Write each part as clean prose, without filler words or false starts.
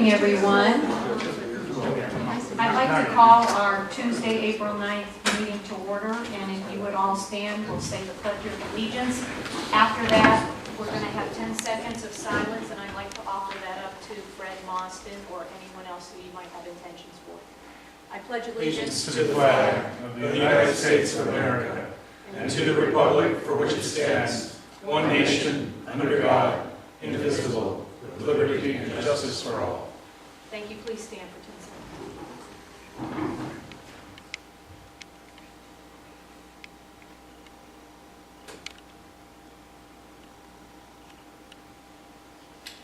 evening, everyone. I'd like to call our Tuesday, April 9th meeting to order, and if you would all stand, we'll say the Pledge of Allegiance. After that, we're going to have 10 seconds of silence, and I'd like to offer that up to Fred Mostyn or anyone else who you might have intentions for. I pledge allegiance To the flag of the United States of America and to the republic for which it stands, one nation, under God, indivisible, with liberty and justice for all. Thank you. Please stand for 10 seconds.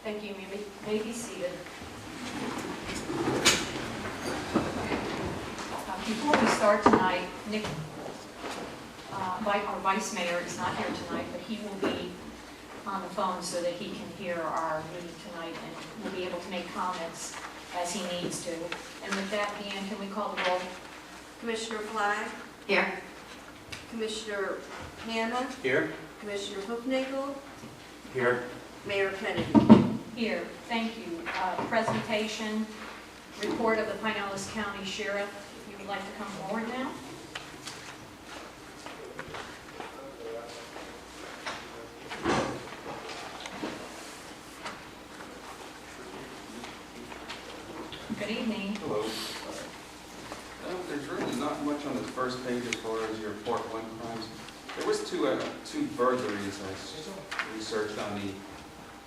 Thank you. You may be seated. Before we start tonight, Nick, our vice mayor, is not here tonight, but he will be on the phone so that he can hear our meeting tonight and will be able to make comments as he needs to. And with that, Deanne, can we call the roll? Commissioner Flagg? Here. Commissioner Hanna? Here. Commissioner Hoofnagel? Here. Mayor Kennedy? Here. Thank you. Presentation, report of the Pinellas County Sheriff. If you would like to come forward now. Good evening. Hello. There's really not much on the first page as far as your Part 1 crimes. There was two burglaries I researched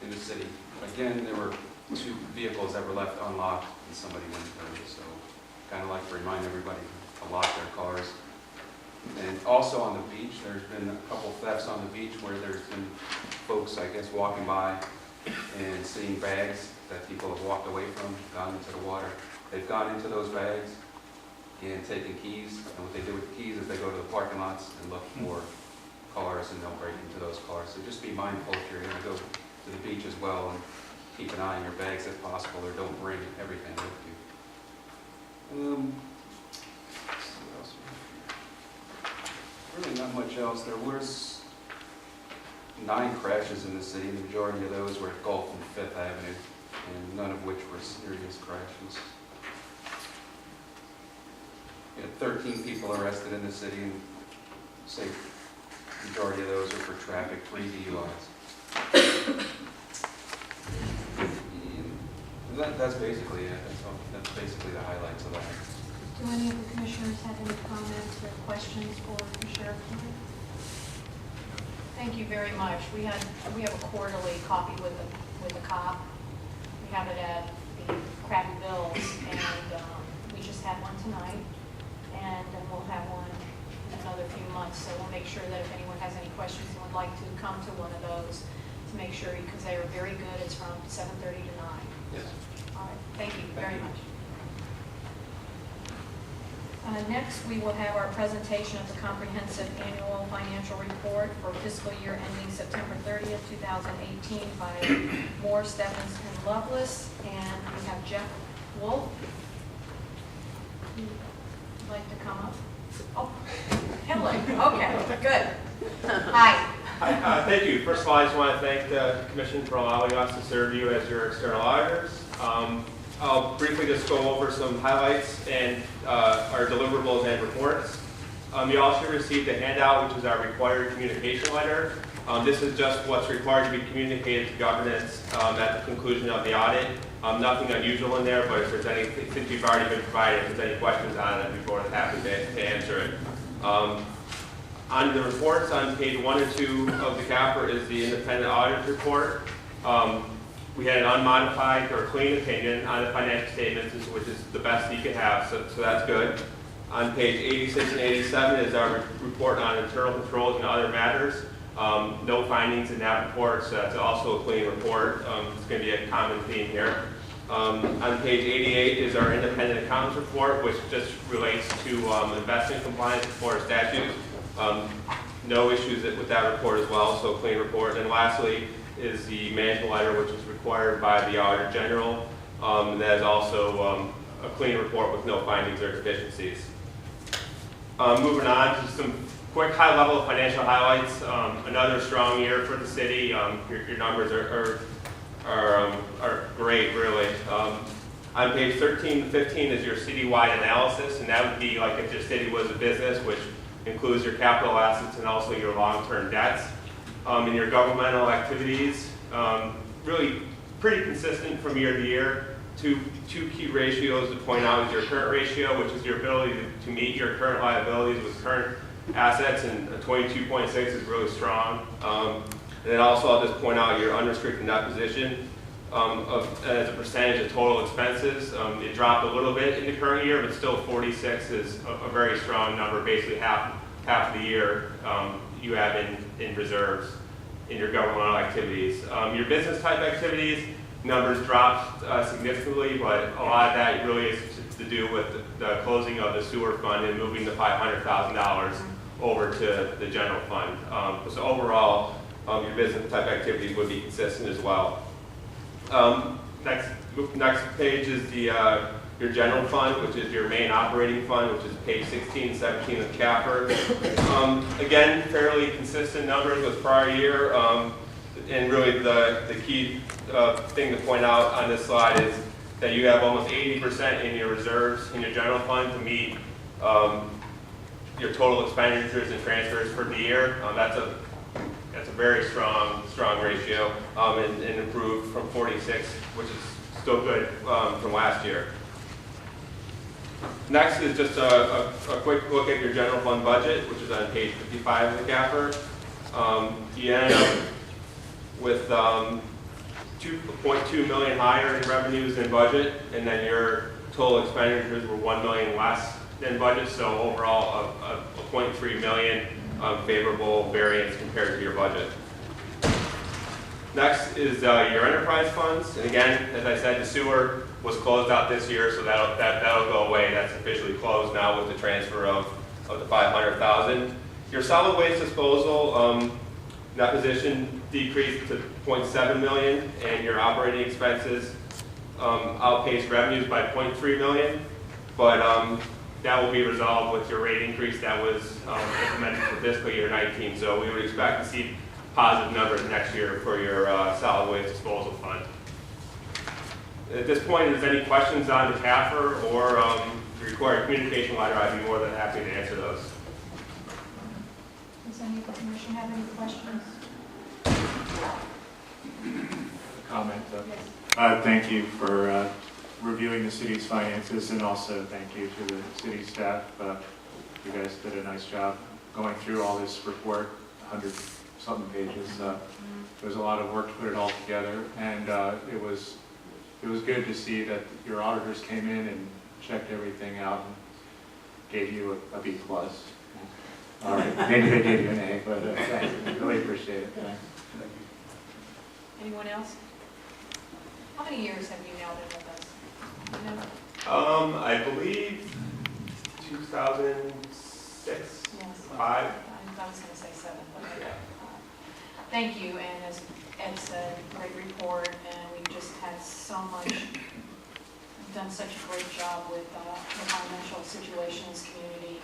in the city. Again, there were two vehicles that were left unlocked and somebody went through. So kind of like to remind everybody to lock their cars. And also on the beach, there's been a couple thefts on the beach where there's been folks, I guess, walking by and seeing bags that people have walked away from, gone into the water. They've gone into those bags and taken keys, and what they do with the keys is they go to the parking lots and look for cars, and they'll break into those cars. So just be mindful if you're going to go to the beach as well, and keep an eye on your bags if possible, or don't bring everything with you. Let's see what else we have here. Really not much else. There was 9 crashes in the city. The majority of those were at Gulf and 5th Avenue, and none of which were serious crashes. We had 13 people arrested in the city, and say the majority of those are for traffic, 3 DUIs. And that's basically it. That's basically the highlights of that. Do any of the commissioners have any comments or questions for the sheriff tonight? Thank you very much. We have a quarterly coffee with the cop. We have it at the Krabby Bill's, and we just had one tonight, and we'll have one in another few months. So we'll make sure that if anyone has any questions and would like to come to one of those, to make sure, because they are very good. It's from 7:30 to 9. Yes. All right. Thank you very much. Next, we will have our presentation of the comprehensive annual financial report for fiscal year ending September 30th, 2018 by Moore, Stephens, and Lovelace. And we have Jeff Wolf. Would you like to come up? Oh, Helen. Okay, good. Hi. Hi, thank you. First of all, I just want to thank the Commission for allowing us to serve you as your external auditors. I'll briefly just go over some highlights and our deliverables and reports. You also received a handout, which is our required communication letter. This is just what's required to be communicated to governance at the conclusion of the audit. Nothing unusual in there, but if there's anything, since you've already been provided, if there's any questions on it, before I'm happy to answer it. On the reports, on page 1 and 2 of the CAPR is the independent audit report. We had an unmodified or clean opinion on the financial statements, which is the best you could have, so that's good. On page 86 and 87 is our report on internal controls and other matters. No findings in that report, so that's also a clean report. It's going to be a common theme here. On page 88 is our independent accountants report, which just relates to investment compliance with Florida statutes. No issues with that report as well, so clean report. And lastly is the management letter, which is required by the Auditor General. That is also a clean report with no findings or deficiencies. Moving on to some quick high-level financial highlights. Another strong year for the city. Your numbers are great, really. On page 13 to 15 is your citywide analysis, and that would be like if your city was a business, which includes your capital assets and also your long-term debts. In your governmental activities, really pretty consistent from year to year. Two key ratios to point out is your current ratio, which is your ability to meet your current liabilities with current assets, and 22.6 is really strong. And then also I'll just point out your unrestricted net position as a percentage of total expenses. It dropped a little bit in the current year, but still 46 is a very strong number. Basically half of the year you have in reserves in your governmental activities. Your business type activities, numbers dropped significantly, but a lot of that really is to do with the closing of the sewer fund and moving the $500,000 over to the general fund. So overall, your business type activities would be consistent as well. Next page is your general fund, which is your main operating fund, which is page 16 and 17 of CAFR. Again, fairly consistent numbers with prior year. And really the key thing to point out on this slide is that you have almost 80% in your reserves in your general fund to meet your total expenditures and transfers for the year. That's a very strong ratio, and improved from 46, which is still good from last year. Next is just a quick look at your general fund budget, which is on page 55 of the CAFR. You ended up with $2.2 million higher in revenues than budget, and then your total expenditures were $1 million less than budget, so overall a $0.3 million favorable variance compared to your budget. Next is your enterprise funds, and again, as I said, the sewer was closed out this year, so that'll go away. That's officially closed now with the transfer of the $500,000. Your solid waste disposal, that position decreased to $0.7 million, and your operating expenses outpaced revenues by $0.3 million, but that will be resolved with your rate increase that was implemented for fiscal year 19. So we would expect to see positive numbers next year for your solid waste disposal fund. At this point, if there's any questions on the CAFR or the required communication letter, I'd be more than happy to answer those. Does any of the commission have any questions? Comment. Yes. Thank you for reviewing the city's finances, and also thank you to the city staff. You guys did a nice job going through all this report, 100-something pages. There was a lot of work to put it all together, and it was good to see that your auditors came in and checked everything out and gave you a B+. All right, maybe they gave you an A, but thanks. Really appreciate it. Thanks. Anyone else? How many years have you now been with us? You know? I believe 2006, Yes. 5. I was going to say 7, but thank you. And as Ed said, great report, and we've just had so much, done such a great job with the financial situation in this community.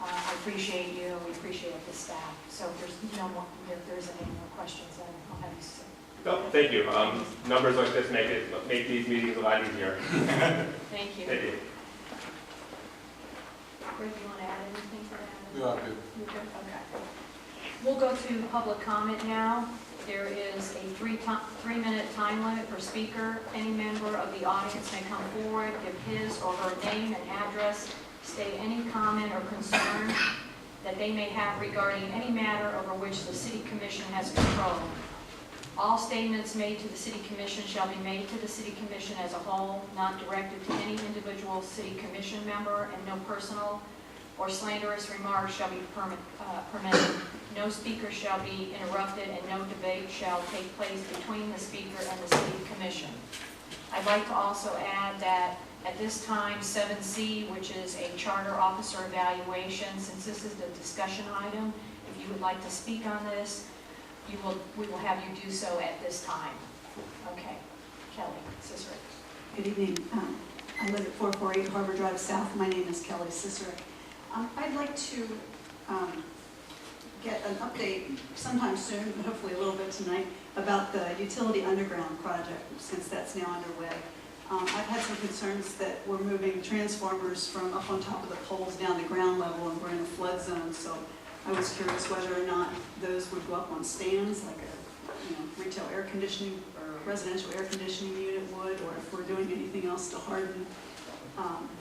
I appreciate you, and we appreciate the staff. So if there's any more questions, then I'll have you say. No, thank you. Numbers like this make these meetings a lot easier. Thank you. Thank you. Greg, you want to add anything to that? Yeah, I do. You're good? Okay. We'll go to public comment now. There is a 3-minute time limit per speaker. Any member of the audience may come forward, give his or her name and address, state any comment or concern that they may have regarding any matter over which the City Commission has control. All statements made to the City Commission shall be made to the City Commission as a whole, not directed to any individual City Commission member, and no personal or slanderous remarks shall be permitted. No speaker shall be interrupted, and no debate shall take place between the speaker and the City Commission. I'd like to also add that at this time, 7C, which is a charter officer evaluation, since this is the discussion item, if you would like to speak on this, we will have you do so at this time. Okay. Kelly Cicerek. Good evening. I live at 448 Harbor Drive South. My name is Kelly Cicerek. I'd like to get an update sometime soon, hopefully a little bit tonight, about the utility underground project, since that's now underway. I've had some concerns that we're moving transformers from up on top of the poles down to ground level, and we're in a flood zone, so I was curious whether or not those would go up on stands, like a retail air conditioning or residential air conditioning unit would, or if we're doing anything else to harden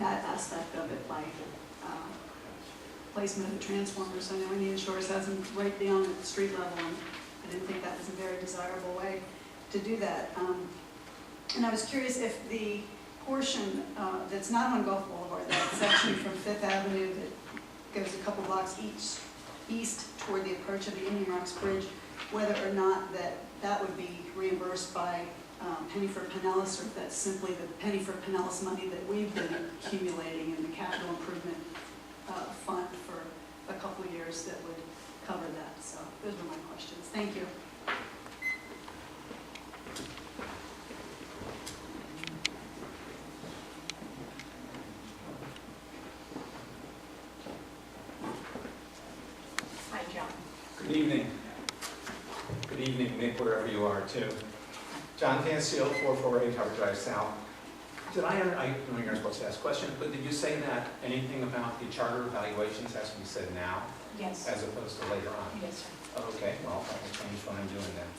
that aspect of it by placement of the transformers. I know Indian Shores has them right down at the street level, and I didn't think that was a very desirable way to do that. And I was curious if the portion that's not on Gulf Boulevard, that section from Fifth Avenue that goes a couple blocks east toward the approach of the Indian Rocks Bridge, whether or not that would be reimbursed by Penny for Pinellas, or if that's simply the Penny for Pinellas money that we've been accumulating in the capital improvement fund for a couple of years that would cover that. So those were my questions. Thank you. Hi, John. Good evening. Good evening, Nick, wherever you are, too. John Cancio, 448 Harbor Drive South. I know you're not supposed to ask questions, but did you say that anything about the charter evaluations has to be said now Yes. as opposed to later on? Yes, sir. Okay, well, that will change what I'm doing then.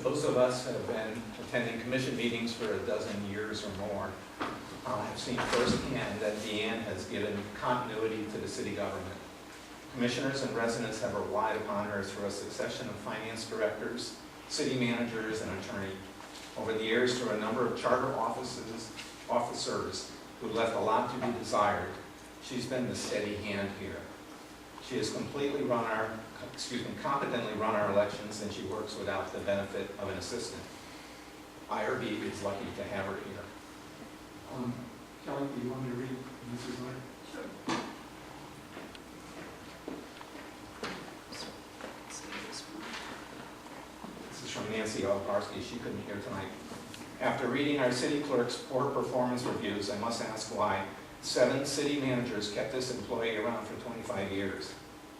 Those of us that have been attending commission meetings for a dozen years or more have seen firsthand that Deanne has given continuity to the city government. Commissioners and residents have relied upon her through a succession of finance directors, city managers, and attorney. Over the years, through a number of charter officers who left a lot to be desired, she's been the steady hand here. She has completely competently run our elections, and she works without the benefit of an assistant. IRB is lucky to have her here. Kelly, do you want me to read Mrs. letter? Sure. This is from Nancy Olbarski. She couldn't hear tonight. After reading our city clerk's poor performance reviews, I must ask why 7 city managers kept this employee around for 25 years.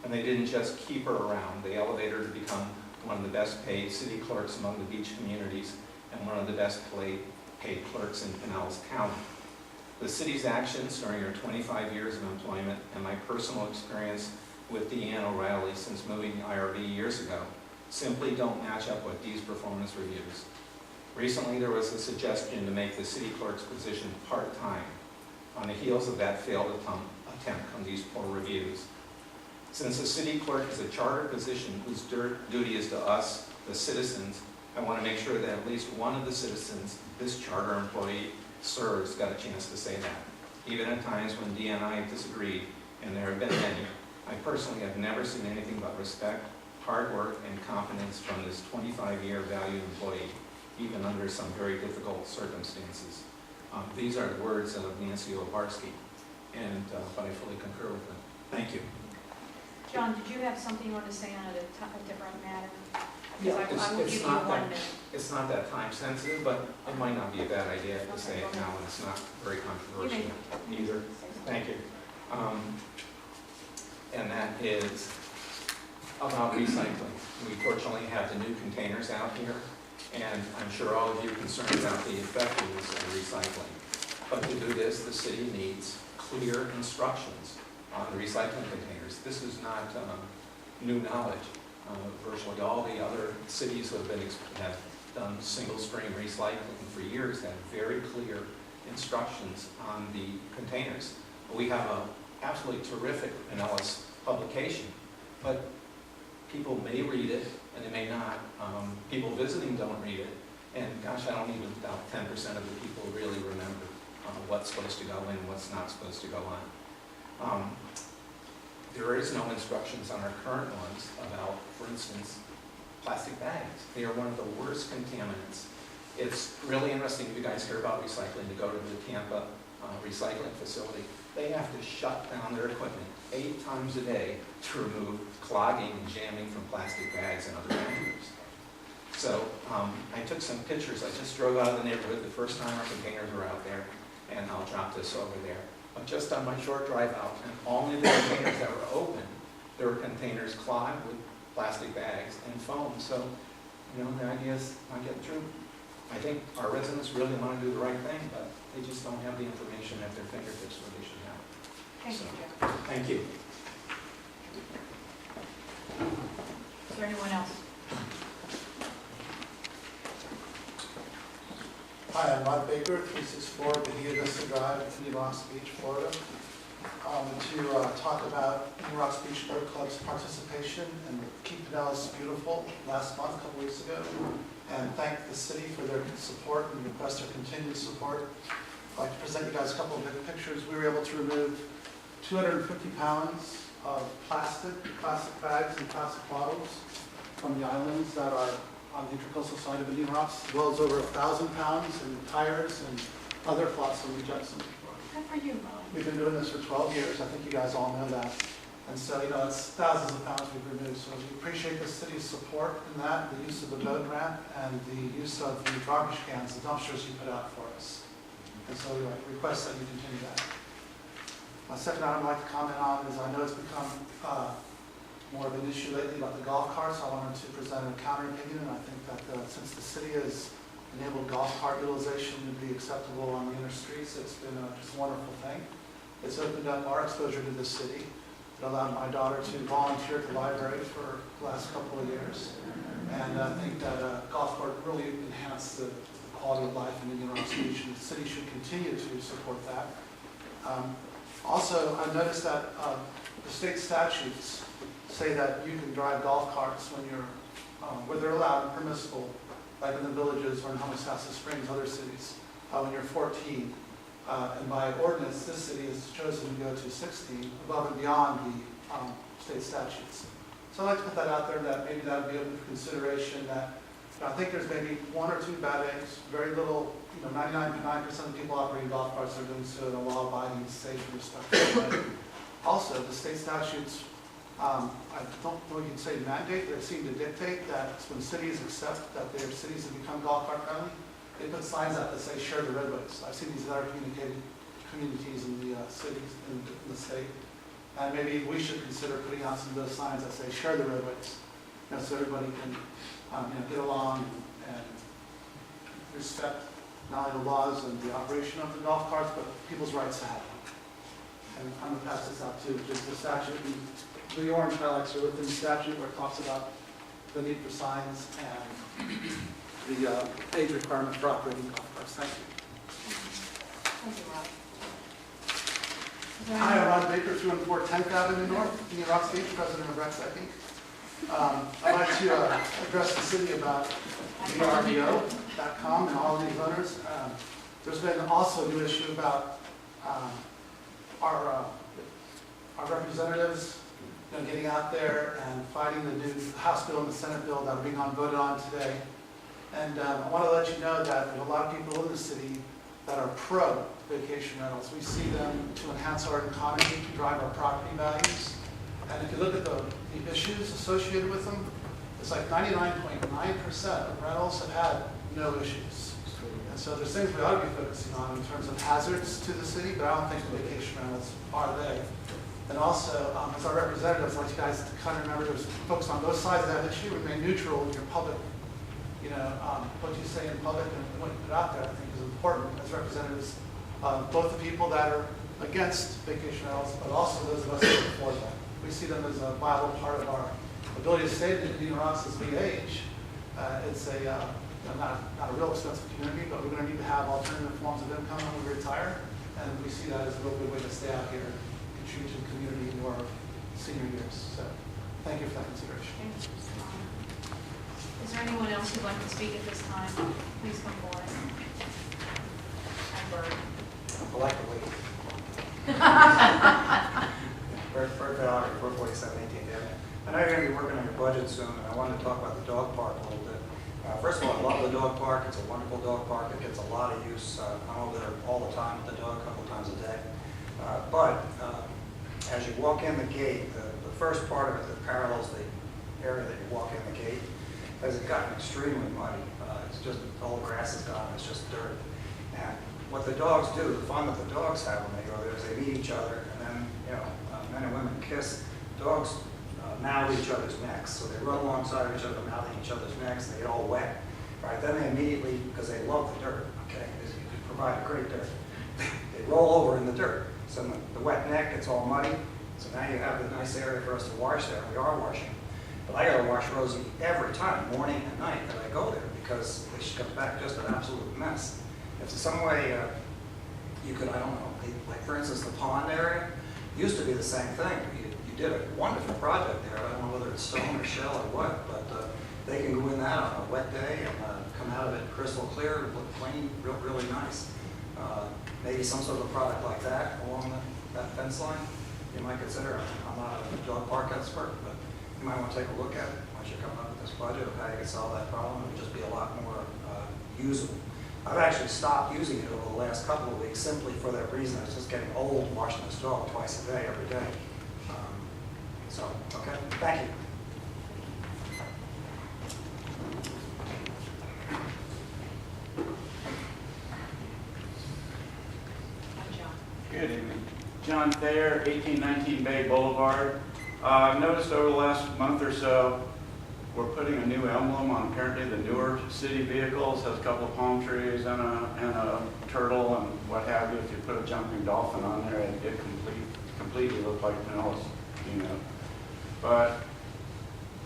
And they didn't just keep her around, they elevated her to become one of the best paid city clerks among the beach communities and one of the best paid clerks in Pinellas County. The city's actions during her 25 years of employment and my personal experience with Deanne O'Reilly since moving to IRB years ago simply don't match up with these performance reviews. Recently, there was a suggestion to make the city clerk's position part-time. On the heels of that failed attempt come these poor reviews. Since the city clerk is a charter position whose duty is to us, the citizens, I want to make sure that at least one of the citizens this charter employee serves got a chance to say that. Even at times when Deanne and I have disagreed, and there have been many, I personally have never seen anything but respect, hard work, and confidence from this 25-year valued employee, even under some very difficult circumstances. These are the words of Nancy Olbarski, but I fully concur with them. Thank you. John, did you have something you wanted to say on a different matter? Yeah, Because I will give you 1 minute. It's not that time sensitive, but it might not be a bad idea to say it now, and it's not very controversial either. Thank you. And that is about recycling. We fortunately have the new containers out here, and I'm sure all of you are concerned about the effectiveness of recycling. But to do this, the city needs clear instructions on the recycling containers. This is not new knowledge. Virtually all the other cities who have done single-stream recycling for years have very clear instructions on the containers. We have an absolutely terrific Pinellas publication, but people may read it and they may not. People visiting don't read it, and gosh, I don't even doubt 10% of the people really remember what's supposed to go in and what's not supposed to go on. There is no instructions on our current ones about, for instance, plastic bags. They are one of the worst contaminants. It's really interesting if you guys hear about recycling to go to the Tampa recycling facility. They have to shut down their equipment 8 times a day to remove clogging and jamming from plastic bags and other containers. So I took some pictures. I just drove out of the neighborhood the first time our containers were out there, and I'll drop this over there. But just on my short drive out, and only the containers that were open, there were containers clogged with plastic bags and foam. So, the idea is not getting through. I think our residents really want to do the right thing, but they just don't have the information at their fingertips where they should have. Thank you, So, Jeff. Thank you. Is there anyone else? Hi, I'm Rod Baker, 364 Bahia Vista Drive, New Ross Beach, Florida. To talk about New Ross Beach Boat Club's participation in Keep Pinellas Beautiful last month, a couple weeks ago, and thank the city for their support and request their continued support. I'd like to present you guys a couple of big pictures. We were able to remove 250 pounds of plastic bags and plastic bottles from the islands that are on the intercoastal side of New Ross, as well as over 1,000 pounds in tires and other flotsam and jetsam. Good for you, Ron. We've been doing this for 12 years. I think you guys all know that. And so, it's thousands of pounds we've removed. So we appreciate the city's support in that, the use of the boat ramp, and the use of the garbage cans, the dumpsters you put out for us. And so we request that you continue that. My second item I'd like to comment on is I know it's become more of an issue lately about the golf carts. I wanted to present a counter opinion, and I think that since the city has enabled golf cart utilization to be acceptable on the inner streets, it's been just a wonderful thing. It's opened up our exposure to the city. It allowed my daughter to volunteer at the library for the last couple of years. And I think that golf cart really enhanced the quality of life in Indian Ross Beach, and the city should continue to support that. Also, I noticed that the state statutes say that you can drive golf carts when you're, where they're allowed and permissible, like in the Villages or in Homosassa Springs, other cities, when you're 14. And by ordinance, this city has chosen to go to 16, above and beyond the state statutes. So I'd like to put that out there, that maybe that would be open for consideration, that I think there's maybe one or two bad eggs, very little, 99.9% of the people operating golf carts are doing so in a law-abiding, safe, and respectful way. Also, the state statutes, I don't know if you'd say mandate, they seem to dictate that when cities accept that their cities have become golf cart friendly, they put signs out that say share the roadways. I've seen these in other communities in the cities, in the state. And maybe we should consider putting out some of those signs that say share the roadways, so everybody can get along and respect not only the laws and the operation of the golf carts, but people's rights to have them. And I'm going to pass this out too, just the statute. The orange highlights are within the statute where it talks about the need for signs and the age requirement for operating golf carts. Thank you. Thank you, Rob. Is there Hi, any- I'm Rod Baker, 214 10th Avenue North, New Rock Beach, president of Rex, I think. I'd like to address the city about VRBO.com and all these owners. There's been also a new issue about our representatives getting out there and fighting the new House bill and the Senate bill that are being voted on today. And I want to let you know that there's a lot of people in the city that are pro-vacation rentals. We see them to enhance our economy, to drive our property values. And if you look at the issues associated with them, it's like 99.9% of rentals have had no issues. And so there's things we ought to be focusing on in terms of hazards to the city, but I don't think the vacation rentals are they. And also, as our representatives, I'd like you guys to kind of remember there's folks on both sides of that issue. Remain neutral in your public, what you say in public and what you put out there, I think is important as representatives, both the people that are against vacation rentals, but also those of us that are for them. We see them as a viable part of our ability to stay in New Ross as we age. It's not a real expensive community, but we're going to need to have alternative forms of income when we retire, and we see that as a real good way to stay out here, contribute to the community in our senior years. So, thank you for that consideration. Thank you, Mr. Long. Is there anyone else who'd like to speak at this time? Please come forward. And Bert. I like the wait. Bert Valley, 447 18th Avenue. I know you're going to be working on your budget soon, and I wanted to talk about the dog park a little bit. First of all, I love the dog park. It's a wonderful dog park. It gets a lot of use. I'm over there all the time with the dog, a couple of times a day. But as you walk in the gate, the first part of it that parallels the area that you walk in the gate has gotten extremely muddy. It's just all the grass is gone. It's just dirt. And what the dogs do, the fun that the dogs have when they go there is they meet each other, and then men and women kiss. Dogs mouth each other's necks, so they run alongside each other, mouthing each other's necks, and they get all wet. right? Then they immediately, because they love the dirt, okay, because you provide great dirt, they roll over in the dirt. So the wet neck gets all muddy, so now you have a nice area for us to wash there, and we are washing. But I gotta wash Rosie every time, morning and night, that I go there, because she comes back just an absolute mess. If there's some way you could, I don't know, like for instance, the pond area, used to be the same thing. You did a wonderful project there. I don't know whether it's stone or shell or what, but they can go in that on a wet day and come out of it crystal clear, look clean, really nice. Maybe some sort of a product like that along that fence line, you might consider. I'm not a dog park expert, but you might want to take a look at it once you come up with this budget of how you can solve that problem. It would just be a lot more usable. I've actually stopped using it over the last couple of weeks simply for that reason. It's just getting old washing this dog twice a day, every day. Okay, thank you. John. Good evening. John Thayer, 1819 Bay Boulevard. I've noticed over the last month or so, we're putting a new emblem on apparently the newer city vehicles. Has a couple of palm trees and a turtle and what have you. If you put a jumping dolphin on there, it completely look like Pinellas, you know. But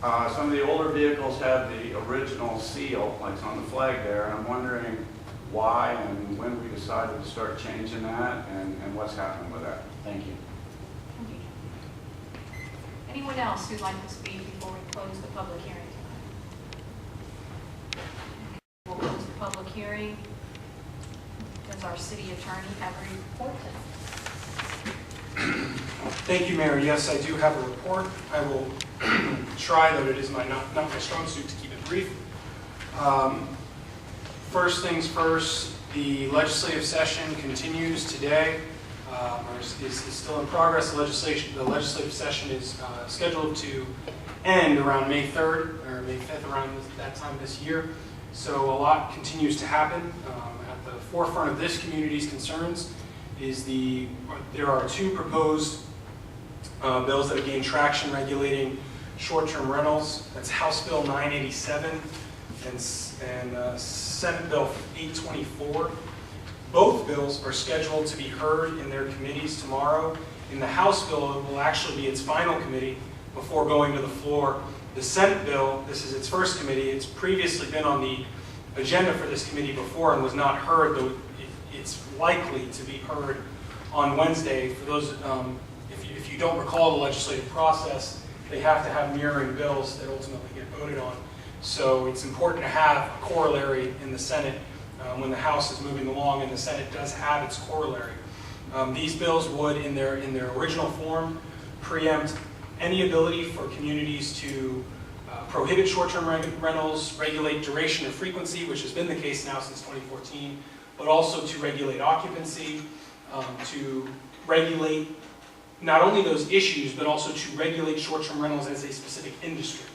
some of the older vehicles have the original seal, like it's on the flag there, and I'm wondering why and when we decided to start changing that and what's happening with that. Thank you. Thank you. Anyone else who'd like to speak before we close the public hearing tonight? We'll close the public hearing. Does our city attorney have a report tonight? Thank you, Mayor. Yes, I do have a report. I will try, though it is not my strong suit, to keep it brief. First things first, the legislative session continues today, or is still in progress. The legislative session is scheduled to end around May 3rd or May 5th, around that time this year. So a lot continues to happen. At the forefront of this community's concerns is there are two proposed bills that have gained traction regulating short-term rentals. That's House Bill 987 and Senate Bill 824. Both bills are scheduled to be heard in their committees tomorrow. In the House bill, it will actually be its final committee before going to the floor. The Senate bill, this is its first committee. It's previously been on the agenda for this committee before and was not heard, though it's likely to be heard on Wednesday. For those, if you don't recall the legislative process, they have to have mirroring bills that ultimately get voted on. So it's important to have a corollary in the Senate when the House is moving along, and the Senate does have its corollary. These bills would, in their original form, preempt any ability for communities to prohibit short-term rentals, regulate duration or frequency, which has been the case now since 2014, but also to regulate occupancy, to regulate not only those issues, but also to regulate short-term rentals as a specific industry.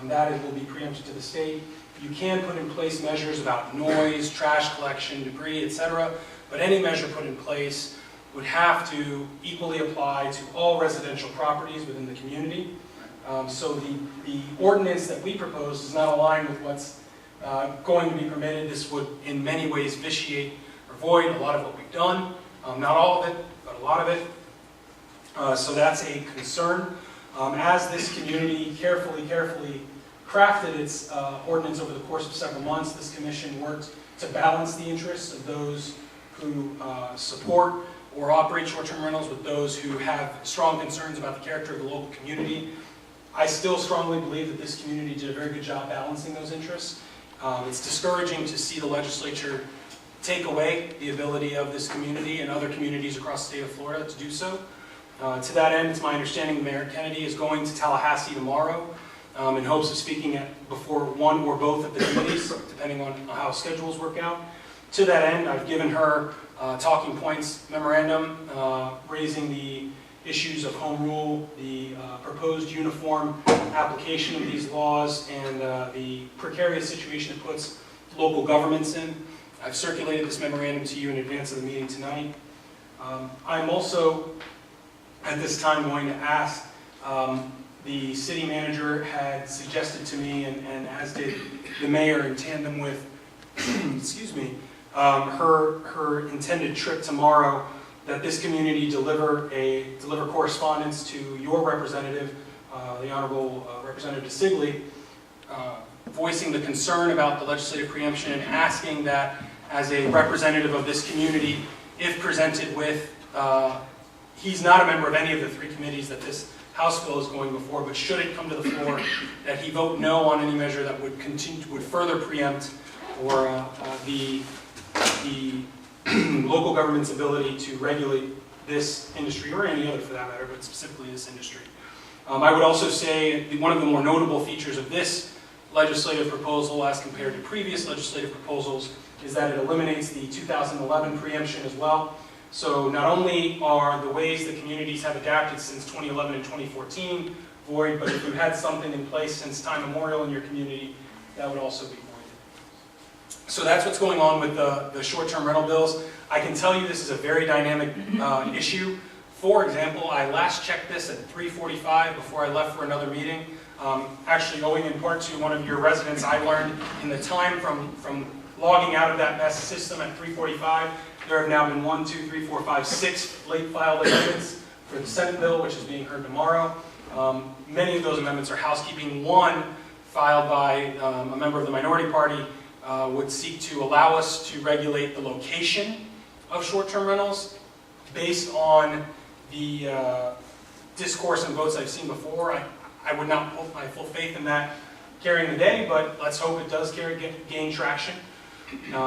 That will be preempted to the state. You can put in place measures about noise, trash collection, debris, etc., but any measure put in place would have to equally apply to all residential properties within the community. So the ordinance that we propose does not align with what's going to be permitted. This would in many ways vitiate or void a lot of what we've done. Not all of it, but a lot of it. So that's a concern. As this community carefully crafted its ordinance over the course of several months, this commission worked to balance the interests of those who support or operate short-term rentals with those who have strong concerns about the character of the local community. I still strongly believe that this community did a very good job balancing those interests. It's discouraging to see the legislature take away the ability of this community and other communities across the state of Florida to do so. To that end, it's my understanding Mayor Kennedy is going to Tallahassee tomorrow in hopes of speaking before one or both of the committees, depending on how schedules work out. To that end, I've given her talking points memorandum raising the issues of home rule, the proposed uniform application of these laws, and the precarious situation it puts local governments in. I've circulated this memorandum to you in advance of the meeting tonight. I'm also, at this time, going to ask the city manager had suggested to me, and as did the mayor in tandem with, excuse me, her intended trip tomorrow, that this community deliver correspondence to your representative, the Honorable Representative DeSigley, voicing the concern about the legislative preemption and asking that as a representative of this community, if presented with, he's not a member of any of the 3 committees that this House bill is going before, but should it come to the floor, that he vote no on any measure that would further preempt or the local government's ability to regulate this industry, or any other for that matter, but specifically this industry. I would also say one of the more notable features of this legislative proposal as compared to previous legislative proposals is that it eliminates the 2011 preemption as well. So not only are the ways that communities have adapted since 2011 and 2014 void, but if you had something in place since time immemorial in your community, that would also be void. So that's what's going on with the short-term rental bills. I can tell you this is a very dynamic issue. For example, I last checked this at 3:45 before I left for another meeting. Actually, owing in part to one of your residents, I learned in the time from logging out of that mess system at 3:45, there have now been 1, 2, 3, 4, 5, 6 late filed amendments for the Senate bill, which is being heard tomorrow. Many of those amendments are housekeeping. One, filed by a member of the minority party, would seek to allow us to regulate the location of short-term rentals based on the discourse and votes I've seen before. I would not put my full faith in that carrying the day, but let's hope it does gain traction.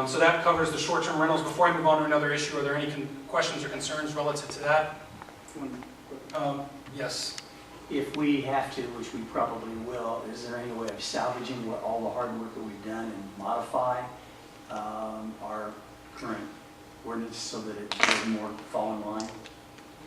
So that covers the short-term rentals. Before I move on to another issue, are there any questions or concerns relative to that? Yes. If we have to, which we probably will, is there any way of salvaging all the hard work that we've done and modify our current ordinance so that it does more fall in line?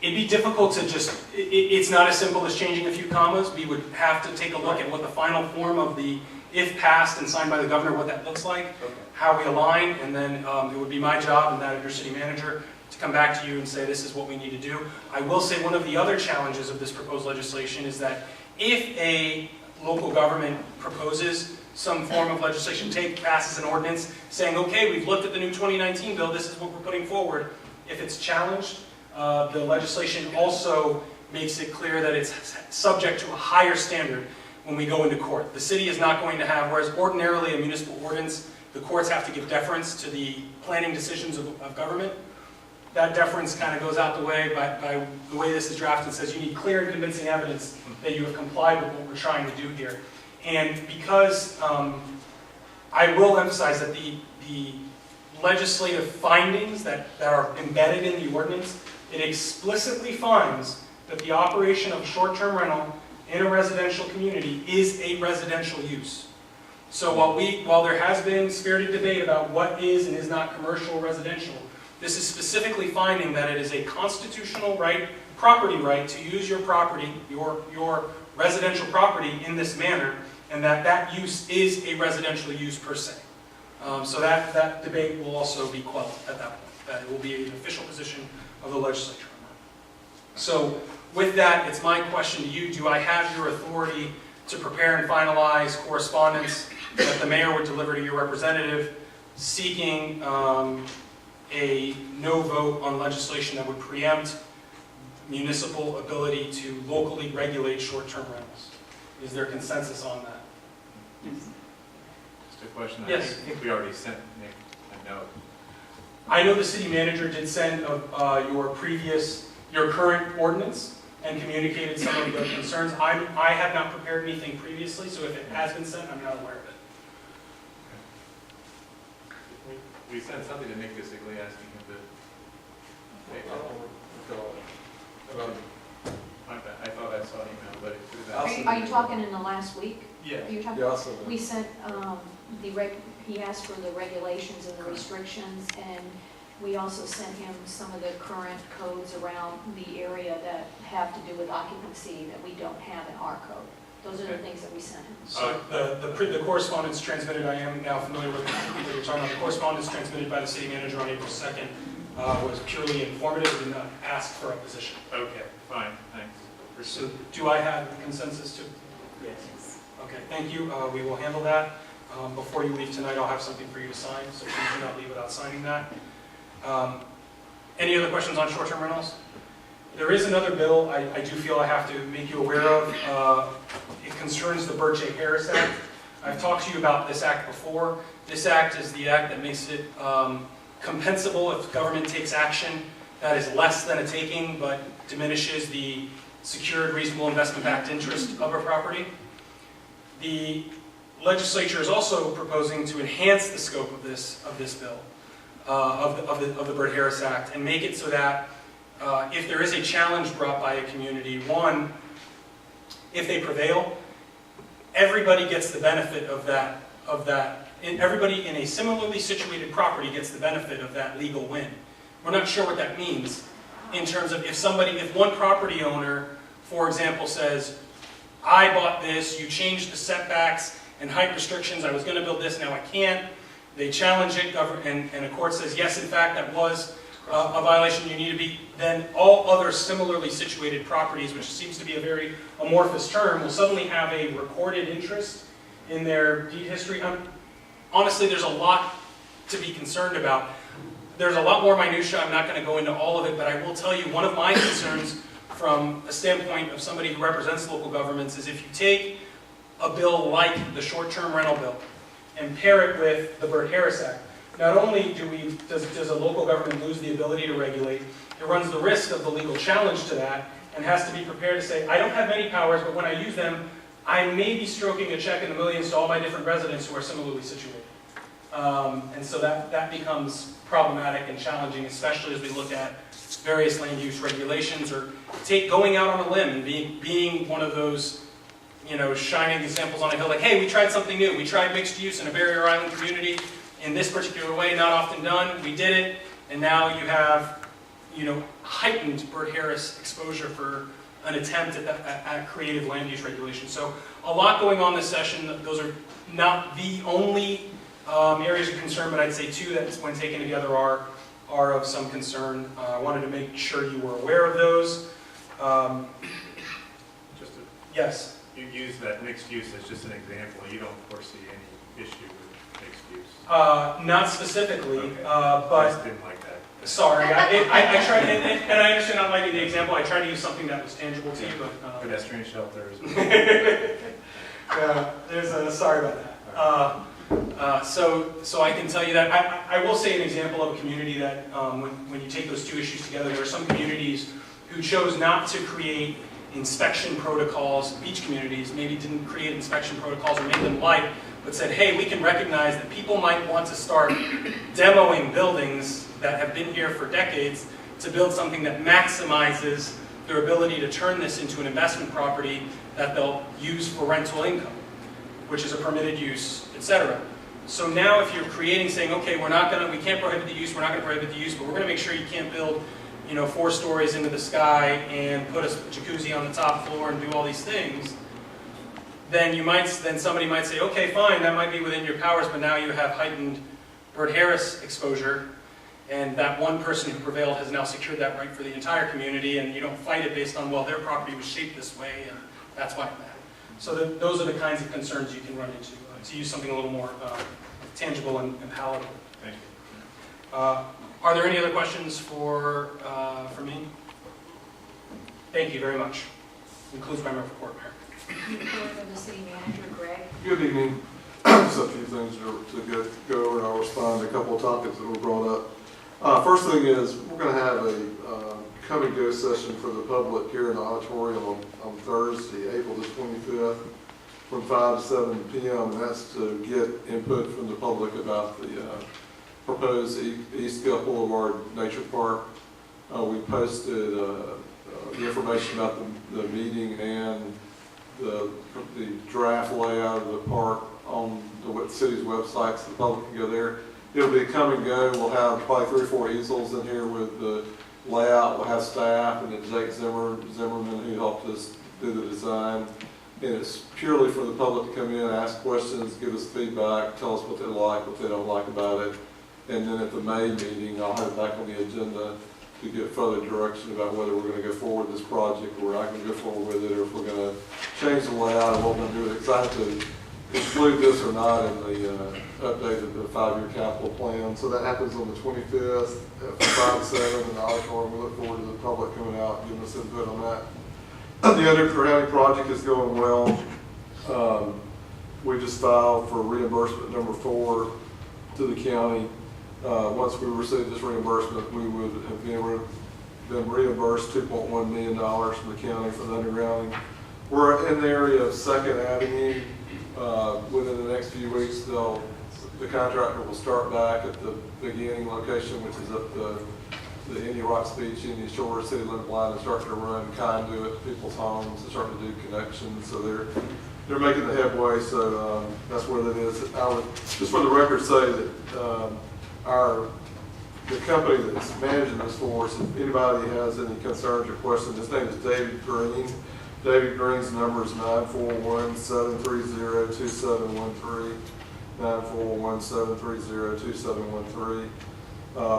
It'd be difficult to just, it's not as simple as changing a few commas. We would have to take a look at what the final form of the, if passed and signed by the governor, what that looks like, how we align, and then it would be my job and that of your city manager to come back to you and say this is what we need to do. I will say one of the other challenges of this proposed legislation is that if a local government proposes some form of legislation, passes an ordinance saying, okay, we've looked at the new 2019 bill, this is what we're putting forward. If it's challenged, the legislation also makes it clear that it's subject to a higher standard when we go into court. The city is not going to have, whereas ordinarily a municipal ordinance, the courts have to give deference to the planning decisions of government. That deference kind of goes out the way by the way this is drafted. It says you need clear and convincing evidence that you have complied with what we're trying to do here. And because I will emphasize that the legislative findings that are embedded in the ordinance, it explicitly finds that the operation of a short-term rental in a residential community is a residential use. So while there has been spirited debate about what is and is not commercial or residential, this is specifically finding that it is a constitutional right, property right, to use your property, your residential property in this manner, and that use is a residential use per se. So that debate will also be quelled at that point. That it will be an official position of the legislature. So with that, it's my question to you, do I have your authority to prepare and finalize correspondence that the mayor would deliver to your representative seeking a no vote on legislation that would preempt municipal ability to locally regulate short-term rentals? Is there consensus on that? Just a question. Yes. I think we already sent Nick a note. I know the city manager did send your current ordinance and communicated some of the concerns. I have not prepared anything previously, so if it has been sent, I'm not aware of it. We sent something to Nick DeSigley asking him to. I thought I saw an email, but it could have been. Are you talking in the last week? Yeah. Are you talking? Yeah, also We sent, he asked for the regulations and the restrictions, and we also sent him some of the current codes around the area that have to do with occupancy that we don't have in our code. Those are the things that we sent him. So the correspondence transmitted, I am now familiar with what you're talking about. The correspondence transmitted by the city manager on April 2nd was purely informative, did not ask for a position. Okay, fine, thanks. So do I have consensus to? Yes. Okay, thank you. We will handle that. Before you leave tonight, I'll have something for you to sign, so please do not leave without signing that. Any other questions on short-term rentals? There is another bill I do feel I have to make you aware of. It concerns the Burt J. Harris Act. I've talked to you about this act before. This act is the act that makes it compensable if government takes action that is less than a taking but diminishes the secured reasonable investment-backed interest of a property. The legislature is also proposing to enhance the scope of this bill, of the Burt Harris Act, and make it so that if there is a challenge brought by a community, one, if they prevail, everybody gets the benefit of that. Everybody in a similarly situated property gets the benefit of that legal win. We're not sure what that means in terms of if one property owner, for example, says, I bought this, you changed the setbacks and height restrictions, I was going to build this, now I can't. They challenge it, and a court says, yes, in fact, that was a violation, you need to be, then all other similarly situated properties, which seems to be a very amorphous term, will suddenly have a recorded interest in their deed history. Honestly, there's a lot to be concerned about. There's a lot more minutia. I'm not going to go into all of it, but I will tell you one of my concerns from a standpoint of somebody who represents local governments is if you take a bill like the short-term rental bill and pair it with the Burt Harris Act, not only does a local government lose the ability to regulate, it runs the risk of the legal challenge to that and has to be prepared to say, I don't have many powers, but when I use them, I may be stroking a check in the millions to all my different residents who are similarly situated. And so that becomes problematic and challenging, especially as we look at various land use regulations or going out on a limb and being one of those shining examples on a hill, like, hey, we tried something new. We tried mixed use in a barrier island community in this particular way, not often done. We did it, and now you have heightened Burt Harris exposure for an attempt at creative land use regulation. So a lot going on this session. Those are not the only areas of concern, but I'd say two that, when taken together, are of some concern. I wanted to make sure you were aware of those. Yes? You use that mixed use as just an example. You don't foresee any issue with mixed use? Not specifically, okay. But... I just didn't like that. Sorry, I tried, and I understand not liking the example. I tried to use something that was tangible to you, but... Pedestrian shelters. Sorry about that. So I can tell you that I will say an example of a community that when you take those two issues together, there are some communities who chose not to create inspection protocols. Beach communities maybe didn't create inspection protocols or made them light, but said, hey, we can recognize that people might want to start demoing buildings that have been here for decades to build something that maximizes their ability to turn this into an investment property that they'll use for rental income, which is a permitted use, etc. So now if you're creating, saying, okay, we can't prohibit the use, we're not going to prohibit the use, but we're going to make sure you can't build 4 stories into the sky and put a jacuzzi on the top floor and do all these things, then somebody might say, okay, fine, that might be within your powers, but now you have heightened Burt Harris exposure, and that one person who prevailed has now secured that right for the entire community, and you don't fight it based on, well, their property was shaped this way, and that's why it mattered. So those are the kinds of concerns you can run into, to use something a little more tangible and palatable. Thank you. Are there any other questions for me? Thank you very much. Concludes my report, Mayor. Report of the city manager, Greg. Good evening. Just a few things to go over, and I'll respond to a couple of topics that were brought up. First thing is, we're going to have a come and go session for the public here in the auditorium on Thursday, April the 25th, from 5 to 7 p.m. And that's to get input from the public about the proposed East Gulf Boulevard Nature Park. We posted the information about the meeting and the draft layout of the park on the city's website, so the public can go there. It'll be come and go. We'll have probably 3 or 4 easels in here with the layout. We'll have staff and then Jake Zimmerman, who helped us do the design. And it's purely for the public to come in, ask questions, give us feedback, tell us what they like, what they don't like about it. And then at the May meeting, I'll have it back on the agenda to to get further direction about whether we're going to go forward with this project, or we're not going to go forward with it, or if we're going to change the layout and what we're going to do with it. Because I have to include this or not in the update of the 5-year capital plan. So that happens on the 25th from 5 to 7 in the auditorium. We look forward to the public coming out and giving us input on that. The Underwood County project is going well. We just filed for reimbursement number 4 to the county. Once we receive this reimbursement, we would have been reimbursed $2.1 million from the county for the undergrounding. We're in the area of 2nd Avenue. Within the next few weeks, the contractor will start back at the beginning location, which is up the Indian Rocks Beach, Indian Shore city limit line, and start to run conduit to people's homes and start to do connections. So they're making the headway. So that's where that is. I would just for the record say that the company that's managing this for us, if anybody has any concerns or questions, his name is David Green. David Green's number is 941-730-2713, 941-730-2713.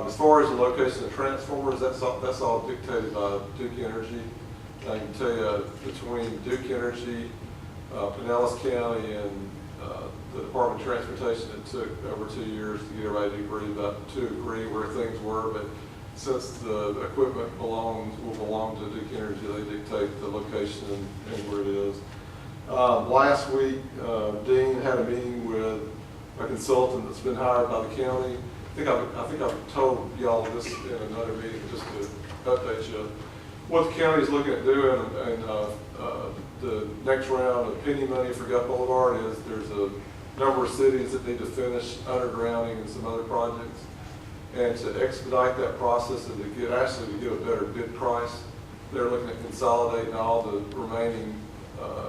As far as the location of transformers, that's all dictated by Duke Energy. I can tell you between Duke Energy, Pinellas County, and the Department of Transportation, it took over 2 years to get everybody to agree where things were, but since the equipment will belong to Duke Energy, they dictate the location and where it is. Last week, Dean had a meeting with a consultant that's been hired by the county. I think I've told y'all this in another meeting just to update you. What the county is looking at doing, and the next round of penny money for Gut Boulevard is there's a number of cities that need to finish undergrounding and some other projects. And to expedite that process and to get a better bid price, they're looking at consolidating all the remaining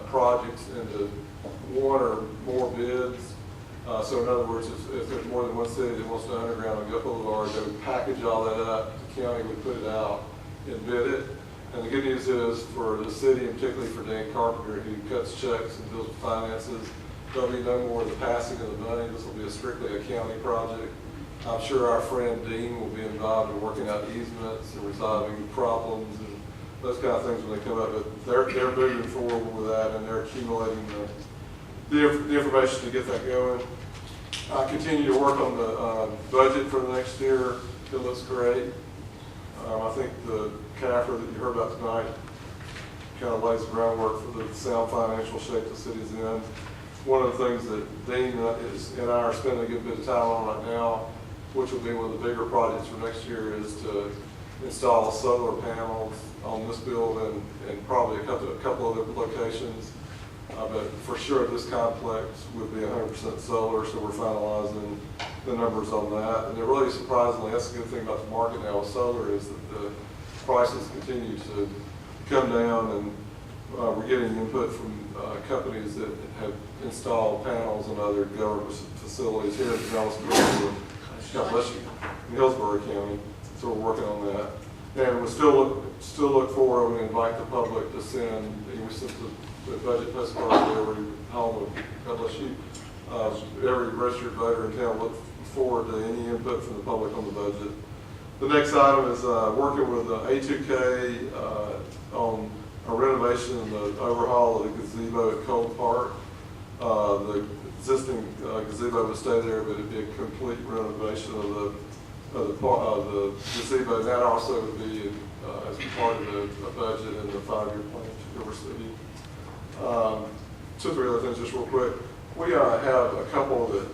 projects into one or more bids. So in other words, if there's more than one city that wants to underground on Gut Boulevard, they would package all that up, the county would put it out and bid it. And the good news is for the city, and particularly for Dan Carpenter, who cuts checks and deals with finances, there'll be no more of the passing of the money. This will be strictly a county project. I'm sure our friend Dean will be involved in working out easements and resolving problems and those kind of things when they come up. But they're moving forward with that, and they're accumulating the information to get that going. I continue to work on the budget for the next year. It looks great. I think the CAFR that you heard about tonight kind of lays the groundwork for the sound financial shape the city's in. One of the things that Dean and I are spending a good bit of time on right now, which will be one of the bigger projects for next year, is to install solar panels on this building and probably a couple other locations. But for sure, this complex would be 100% solar, so we're finalizing the numbers on that. And really surprisingly, that's the good thing about the market now with solar, is that the prices continue to come down, and we're getting input from companies that have installed panels in other government facilities here in Pinellas, God bless you, in Hillsborough County. So we're working on that. And we still look forward and invite the public to send, we sent the budget postcard to every home of, God bless you, every registered voter in town. Look forward to any input from the public on the budget. The next item is working with A2K on a renovation and the overhaul of the gazebo at Cole Park. The existing gazebo would stay there, but it'd be a complete renovation of the gazebo. That also would be as part of the budget and the 5-year plan for River City. 2 or 3 other things just real quick. We have a couple that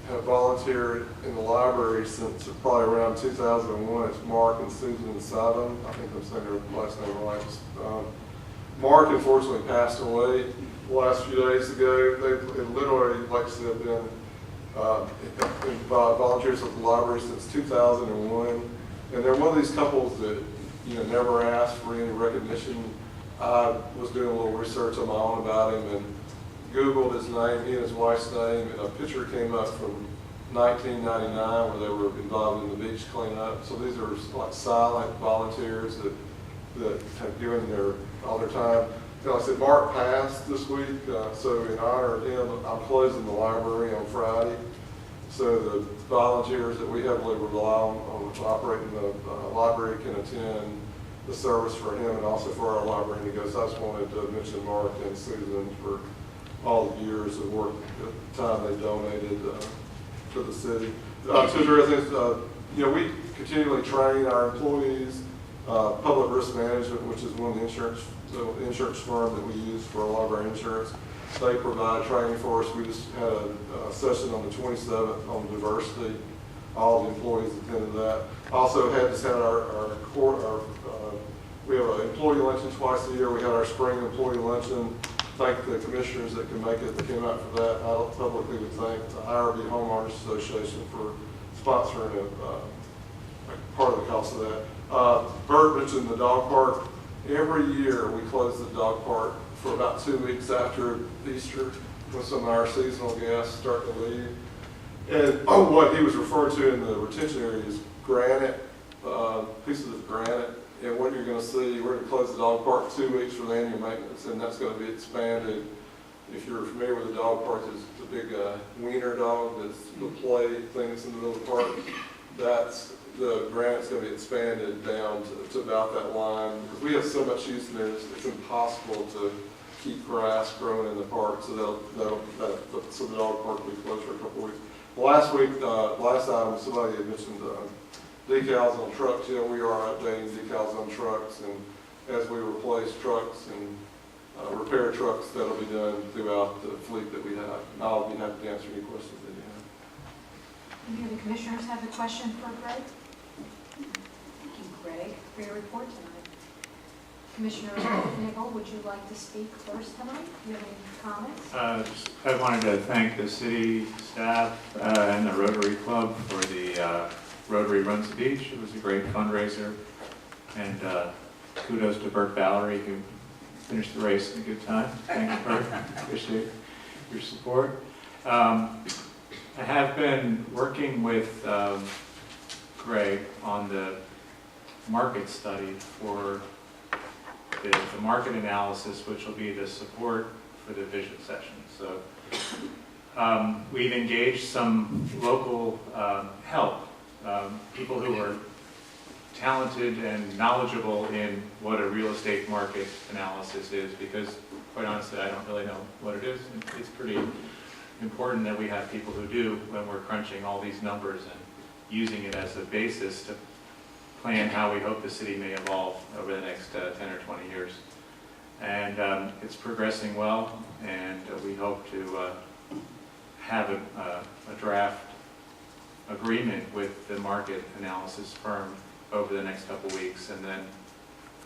have volunteered in the library since probably around 2001. It's Mark and Susan Sodom. I think I'm saying their last name right. Mark unfortunately passed away the last few days ago. They literally, like I said, been volunteers at the library since 2001. And they're one of these couples that never asked for any recognition. I was doing a little research on my own about him and Googled his name, he and his wife's name, and a picture came up from 1999 where they were involved in the beach cleanup. So these are like silent volunteers that have given all their time. Like I said, Mark passed this week, so in honor of him, I'm closing the library on Friday. So the volunteers that we heavily rely on operating the library can attend the service for him and also for our library. And so I just wanted to mention Mark and Susan for all the years of work, the time they donated to the city. Two other things, we continually train our employees, public risk management, which is one of the insurance firm that we use for a lot of our insurance. They provide training for us. We just had a session on the 27th on diversity. All the employees attended that. Also we have an employee luncheon twice a year. We had our spring employee luncheon. Thank the commissioners that can make it, that came out for that. I publicly would thank the IRB Homeowners Association for sponsoring a part of the cost of that. Bert mentioned the dog park. Every year we close the dog park for about 2 weeks after Easter when some of our seasonal guests start to leave. And what he was referring to in the retention area is granite, pieces of granite. And what you're going to see, we're going to close the dog park 2 weeks for the annual maintenance, and that's going to be expanded. If you're familiar with the dog park, there's the big wiener dog, that's the play thing that's in the middle of the park. That's the granite's going to be expanded down to about that line because we have so much use in there. It's impossible to keep grass growing in the park, so so the dog park will be closed for a couple of weeks. Last time somebody had mentioned decals on trucks. We are updating decals on trucks, and as we replace trucks and repair trucks, that'll be done throughout the fleet that we have. And I'll be happy to answer any questions that you have. Any of the commissioners have a question for Greg? Thank you, Greg, for your report tonight. Commissioner Nigel, would you like to speak first tonight? Do you have any comments? I wanted to thank the city staff and the Rotary Club for the Rotary Runs the Beach. It was a great fundraiser. And kudos to Bert Valerie, who finished the race in a good time. Thank you, Bert. Appreciate your support. I have been working with Greg on the market study for the market analysis, which will be the support for the vision session. So we've engaged some local help, people who are talented and knowledgeable in what a real estate market analysis is, because quite honestly, I don't really know what it is. It's pretty important that we have people who do when we're crunching all these numbers and using it as a basis to plan how we hope the city may evolve over the next 10 or 20 years. And it's progressing well, and we hope to have a draft agreement with the market analysis firm over the next couple weeks, and then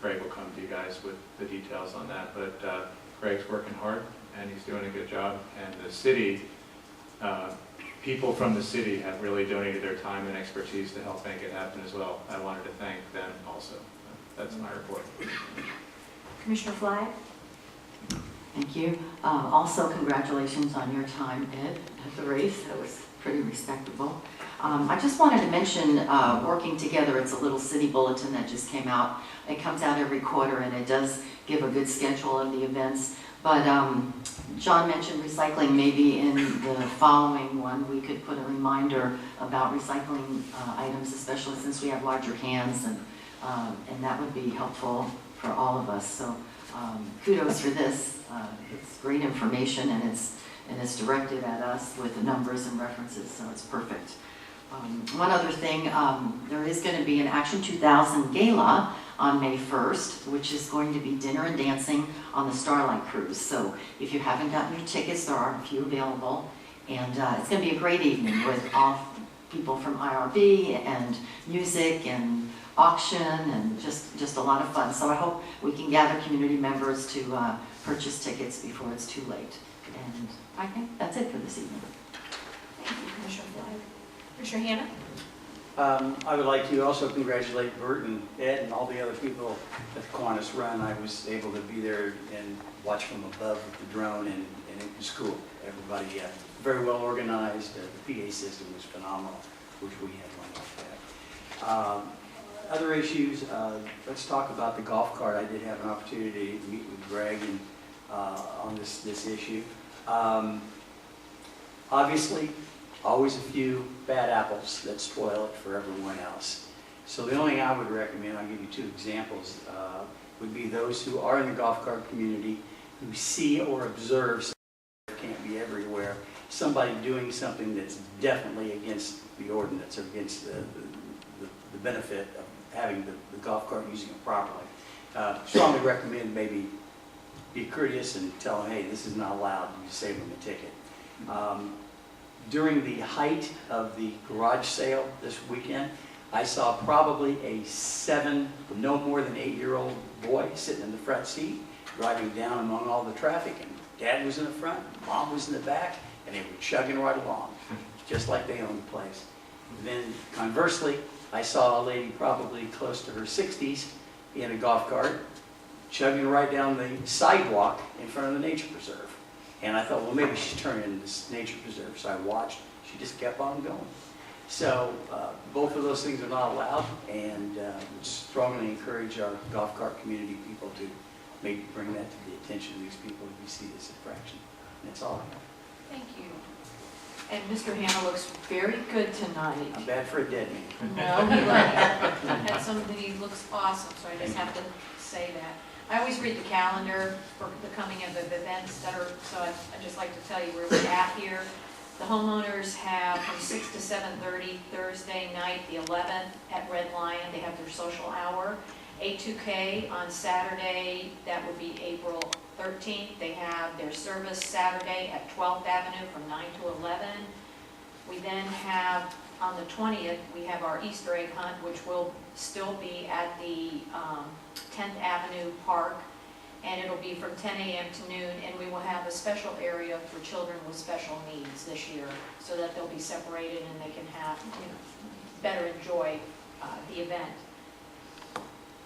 Greg will come to you guys with the details on that. But Greg's working hard, and he's doing a good job, and the city, people from the city have really donated their time and expertise to help make it happen as well. I wanted to thank them also. That's my report. Commissioner Flagg? Thank you. Also, congratulations on your time, Ed, at the race. That was pretty respectable. I just wanted to mention working together. It's a little city bulletin that just came out. It comes out every quarter, and it does give a good schedule of the events. But John mentioned recycling. Maybe in the following one, we could put a reminder about recycling items, especially since we have larger cans, and that would be helpful for all of us. So kudos for this. It's great information, and it's directed at us with the numbers and references, so it's perfect. One other thing, there is going to be an Action 2000 Gala on May 1st, which is going to be dinner and dancing on the Starlight Cruise. So if you haven't gotten your tickets, there are a few available. And it's going to be a great evening with all people from IRB and music and auction and just a lot of fun. So I hope we can gather community members to purchase tickets before it's too late. And I think that's it for this evening. Thank you, Commissioner Flagg. Commissioner Hannah? I would like to also congratulate Bert and Ed and all the other people at the Kiwanis Run. I was able to be there and watch from above with the drone, and it was cool. Everybody very well organized. The PA system was phenomenal, which we had one like that. Other issues, let's talk about the golf cart. I did have an opportunity to meet with Greg on this issue. Obviously, always a few bad apples that spoil it for everyone else. So the only thing I would recommend, I'll give you two examples, would be those who are in the golf cart community who see or observe, it can't be everywhere, somebody doing something that's definitely against the ordinance or against the benefit of having the golf cart using it properly. Strongly recommend maybe be courteous and tell them, hey, this is not allowed, you save them a ticket. During the height of the garage sale this weekend, I saw probably a no more than 8-year-old boy sitting in the front seat, driving down among all the traffic, and Dad was in the front, Mom was in the back, and they were chugging right along, just like they owned the place. Then conversely, I saw a lady probably close to her 60s in a golf cart, chugging right down the sidewalk in front of the nature preserve. And I thought, well, maybe she's turning into this nature preserve. So I watched, she just kept on going. So both of those things are not allowed, and would strongly encourage our golf cart community people to maybe bring that to the attention of these people if we see this infraction. And that's all I have. Thank you. And Mr. Hannah looks very good tonight. I'm bad for a dead man. No, he had somebody who looks awesome, so I just have to say that. I always read the calendar for the coming of the events that are, so I'd just like to tell you where we're at here. The homeowners have from 6 to 7:30 Thursday night, the 11th, at Red Lion. They have their social hour. A2K on Saturday, that would be April 13th. They have their service Saturday at 12th Avenue from 9 to 11. We then have, on the 20th, we have our Easter egg hunt, which will still be at the 10th Avenue Park, and it'll be from 10 a.m. to noon, and we will have a special area for children with special needs this year, so that they'll be separated and they can have, better enjoy the event.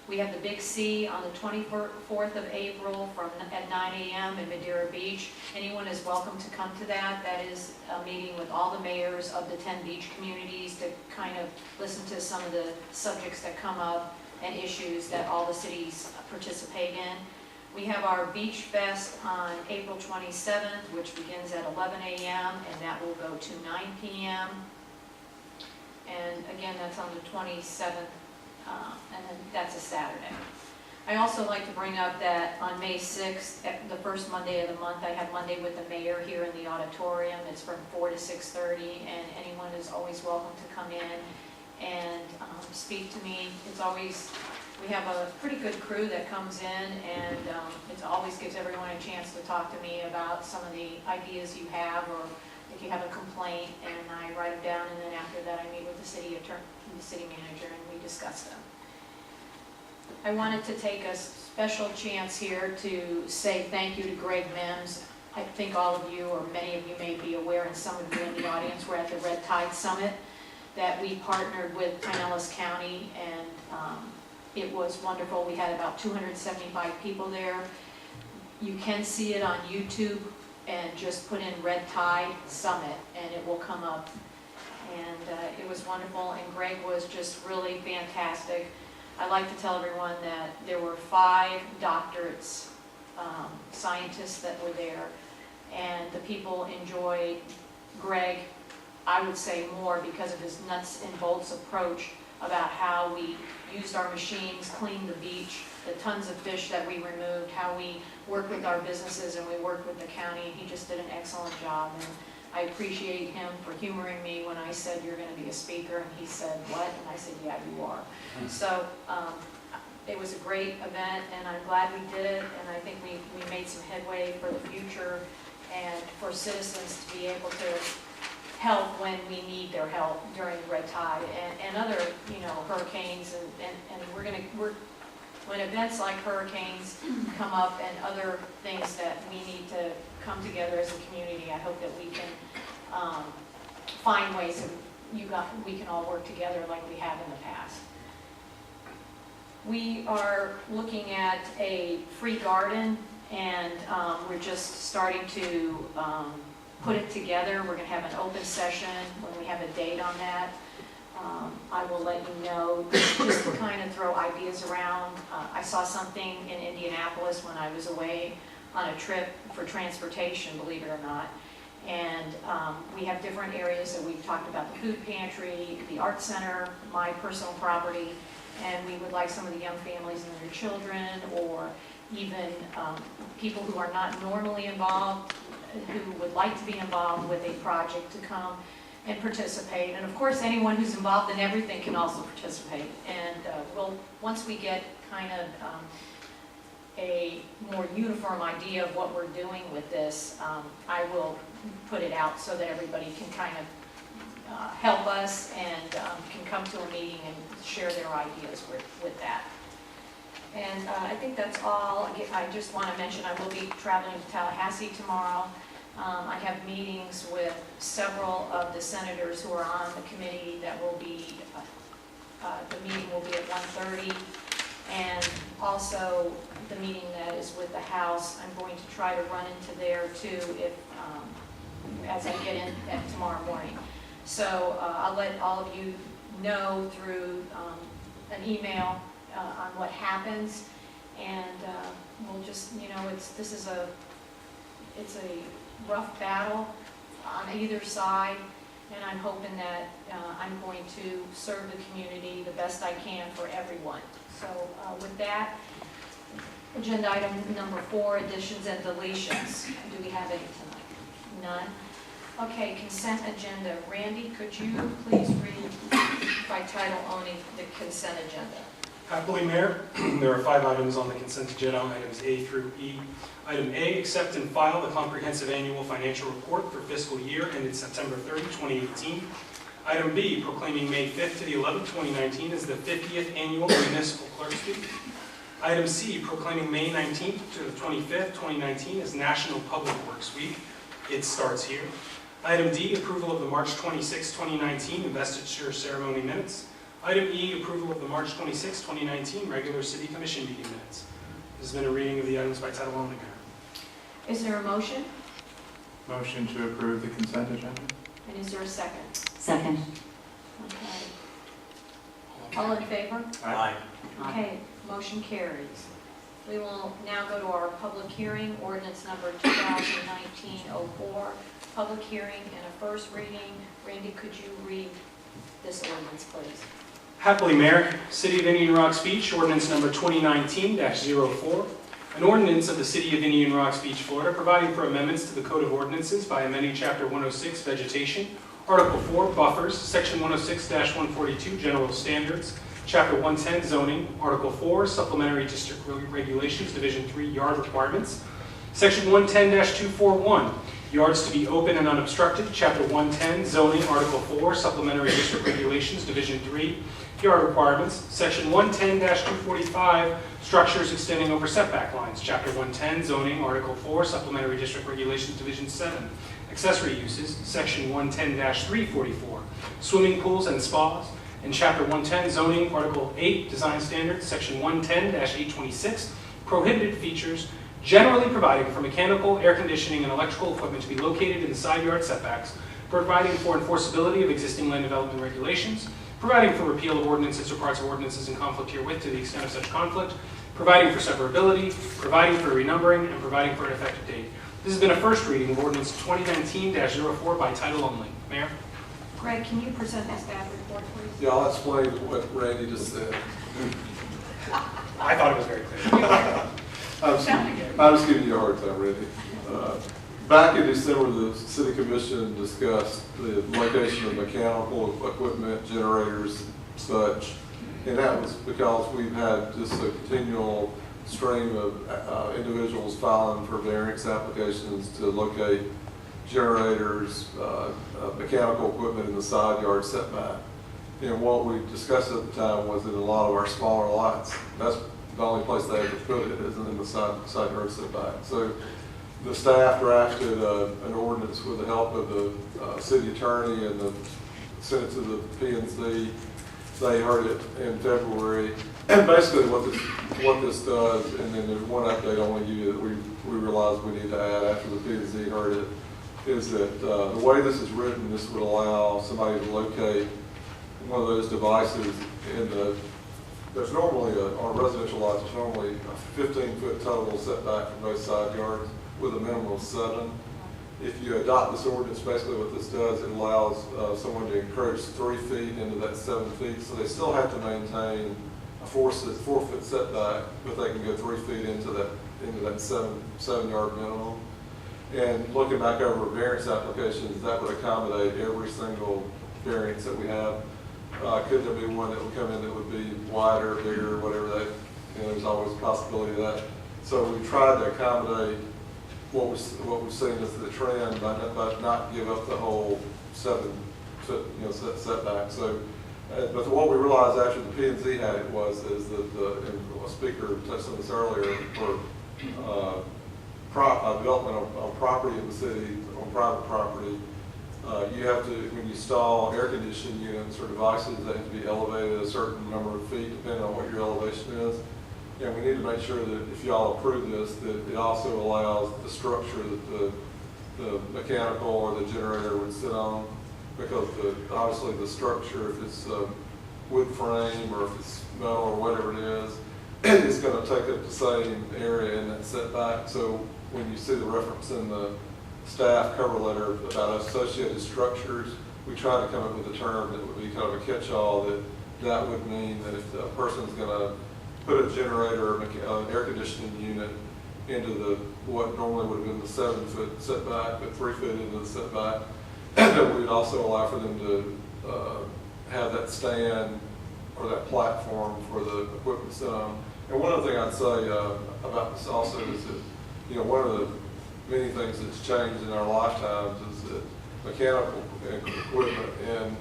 We have the Big C on the 24th of April at 9 a.m. in Madeira Beach. Anyone is welcome to come to that. That is a meeting with all the mayors of the 10 beach communities to kind of listen to some of the subjects that come up and issues that all the cities participate in. We have our Beach Fest on April 27th, which begins at 11 a.m. and that will go to 9 p.m. And again, that's on the 27th. And then that's a Saturday. I also like to bring up that on May 6th, the first Monday of the month, I have Monday with the Mayor here in the auditorium. It's from 4 to 6:30, and anyone is always welcome to come in and speak to me. It's always, we have a pretty good crew that comes in, and it always gives everyone a chance to talk to me about some of the ideas you have, or if you have a complaint, and I write them down, and then after that I meet with the city attorney, the city manager, and we discuss them. I wanted to take a special chance here to say thank you to Greg Mims. I think all of you, or many of you may be aware, and some of you in the audience were at the Red Tide Summit that we partnered with Pinellas County, and it was wonderful. We had about 275 people there. You can see it on YouTube, and just put in Red Tide Summit and it will come up. And it was wonderful, and Greg was just really fantastic. I like to tell everyone that there were 5 doctorates, scientists that were there, and the people enjoyed Greg, I would say more because of his nuts and bolts approach about how we used our machines, cleaned the beach, the tons of fish that we removed, how we worked with our businesses and we worked with the county. He just did an excellent job, and I appreciate him for humoring me when I said, you're going to be a speaker, and he said, what? And I said, yeah, you are. So it was a great event, and I'm glad we did it, and I think we made some headway for the future and for citizens to be able to help when we need their help during red tide and other, hurricanes, and when events like hurricanes come up and other things that we need to come together as a community, I hope that we can find ways that we can all work together like we have in the past. We are looking at a free garden, and we're just starting to put it together. We're going to have an open session when we have a date on that. I will let you know, just to kind of throw ideas around. I saw something in Indianapolis when I was away on a trip for transportation, believe it or not. And we have different areas that we've talked about, the food pantry, the art center, my personal property, and we would like some of the young families and their children, or even people who are not normally involved, who would like to be involved with a project, to come and participate. And of course, anyone who's involved in everything can also participate. And once we get kind of a more uniform idea of what we're doing with this, I will put it out so that everybody can kind of help us and can come to a meeting and share their ideas with that. And I think that's all. I just want to mention I will be traveling to Tallahassee tomorrow. I have meetings with several of the senators who are on the committee that will be, the meeting will be at 1:30. And also the meeting that is with the House, I'm going to try to run into there too as I get in tomorrow morning. So I'll let all of you know through an email on what happens, and we'll just, it's a rough battle on either side, and I'm hoping that I'm going to serve the community the best I can for everyone. So with that, agenda item number 4, additions and deletions. Do we have any tonight? None? Okay, consent agenda. Randy, could you please read by title only the consent agenda? Happily, Mayor, there are 5 items on the consent agenda, items A through E. Item A, accept and file the comprehensive annual financial report for fiscal year ended September 30, 2018. Item B, proclaiming May 5th to the 11th, 2019 as the 50th annual Municipal Clerks Week. Item C, proclaiming May 19th to the 25th, 2019 as National Public Works Week. It starts here. Item D, approval of the March 26, 2019 investiture ceremony minutes. Item E, approval of the March 26, 2019 regular City Commission meeting minutes. This has been a reading of the items by title only, Mayor. Is there a motion? Motion to approve the consent agenda? And is there a second? Second. Okay. All in favor? Aye. Okay, motion carries. We will now go to our public hearing, ordinance number 2019-04. Public hearing and a first reading. Randy, could you read this ordinance, please? Happily, Mayor, City of Indian Rocks Beach, ordinance number 2019-04. An ordinance of the City of Indian Rocks Beach, Florida, providing for amendments to the Code of Ordinances by amending Chapter 106, Vegetation, Article 4, Buffers, Section 106-142, General Standards, Chapter 110, Zoning, Article 4, Supplementary District Regulations, Division 3, Yard Requirements, Section 110-241, Yards to be open and unobstructed, Chapter 110, Zoning, Article 4, Supplementary District Regulations, Division 3, Yard Requirements, Section 110-245, Structures extending over setback lines, Chapter 110, Zoning, Article 4, Supplementary District Regulations, Division 7, Accessory Uses, Section 110-344, Swimming pools and spas, and Chapter 110, Zoning, Article 8, Design Standards, Section 110-826, Prohibited Features, generally providing for mechanical, air conditioning, and electrical equipment to be located in the side yard setbacks, providing for enforceability of existing land development regulations, providing for repeal of ordinances or parts of ordinances in conflict herewith to the extent of such conflict, providing for severability, providing for renumbering, and providing for an effective date. This has been a first reading of ordinance 2019-04 by title only. Mayor? Greg, can you present the staff report, please? Yeah, I'll explain what Randy just said. I thought it was very clear. I'm just giving you a hard time, Randy. Back in December, the City Commission discussed the location of mechanical equipment, generators, such, and that was because we've had just a continual stream of individuals filing for variance applications to locate generators, mechanical equipment in the side yard setback. And what we discussed at the time was that a lot of our smaller lots, that's the only place they ever put it, isn't in the side yard setback. So the staff drafted an ordinance with the help of the city attorney and sent it to the P&Z. They heard it in February. And basically what this does, and then there's one update I want to give you that we realized we need to add after the P&Z heard it, is that the way this is written, this would allow somebody to locate one of those devices in there's normally, on residential lots, there's normally a 15-foot total setback from both side yards with a minimum of 7. if you adopt this ordinance, basically what this does, it allows someone to encroach 3 feet into that 7 feet, so they still have to maintain a 4-foot setback, but they can go 3 feet into that 7-yard minimum. And looking back over variance applications, that would accommodate every single variance that we have. Could there be one that would come in that would be wider, bigger, whatever that, there's always a possibility of that. So we tried to accommodate what we've seen as the trend, but not give up the whole 7-foot, setback. So, but what we realized after the P&Z had it is that and a speaker touched on this earlier, for development on property in the city, on private property, you have to, when you install air conditioning units or devices, they have to be elevated a certain number of feet depending on what your elevation is. And we need to make sure that if y'all approve this, that it also allows the structure that the mechanical or the generator would sit on, because obviously the structure, if it's wood frame or if it's metal or whatever it is, it's going to take up the same area in that setback. So when you see the reference in the staff cover letter about associated structures, we try to come up with a term that would be kind of a catch-all, that would mean that if a person's going to put a generator or an air conditioning unit into what normally would have been the 7-foot setback, but 3 feet into the setback, that we would also allow for them to have that stand or that platform for the equipment to sit on. And one other thing I'd say about this also is that, one of the many things that's changed in our lifetimes is that mechanical equipment and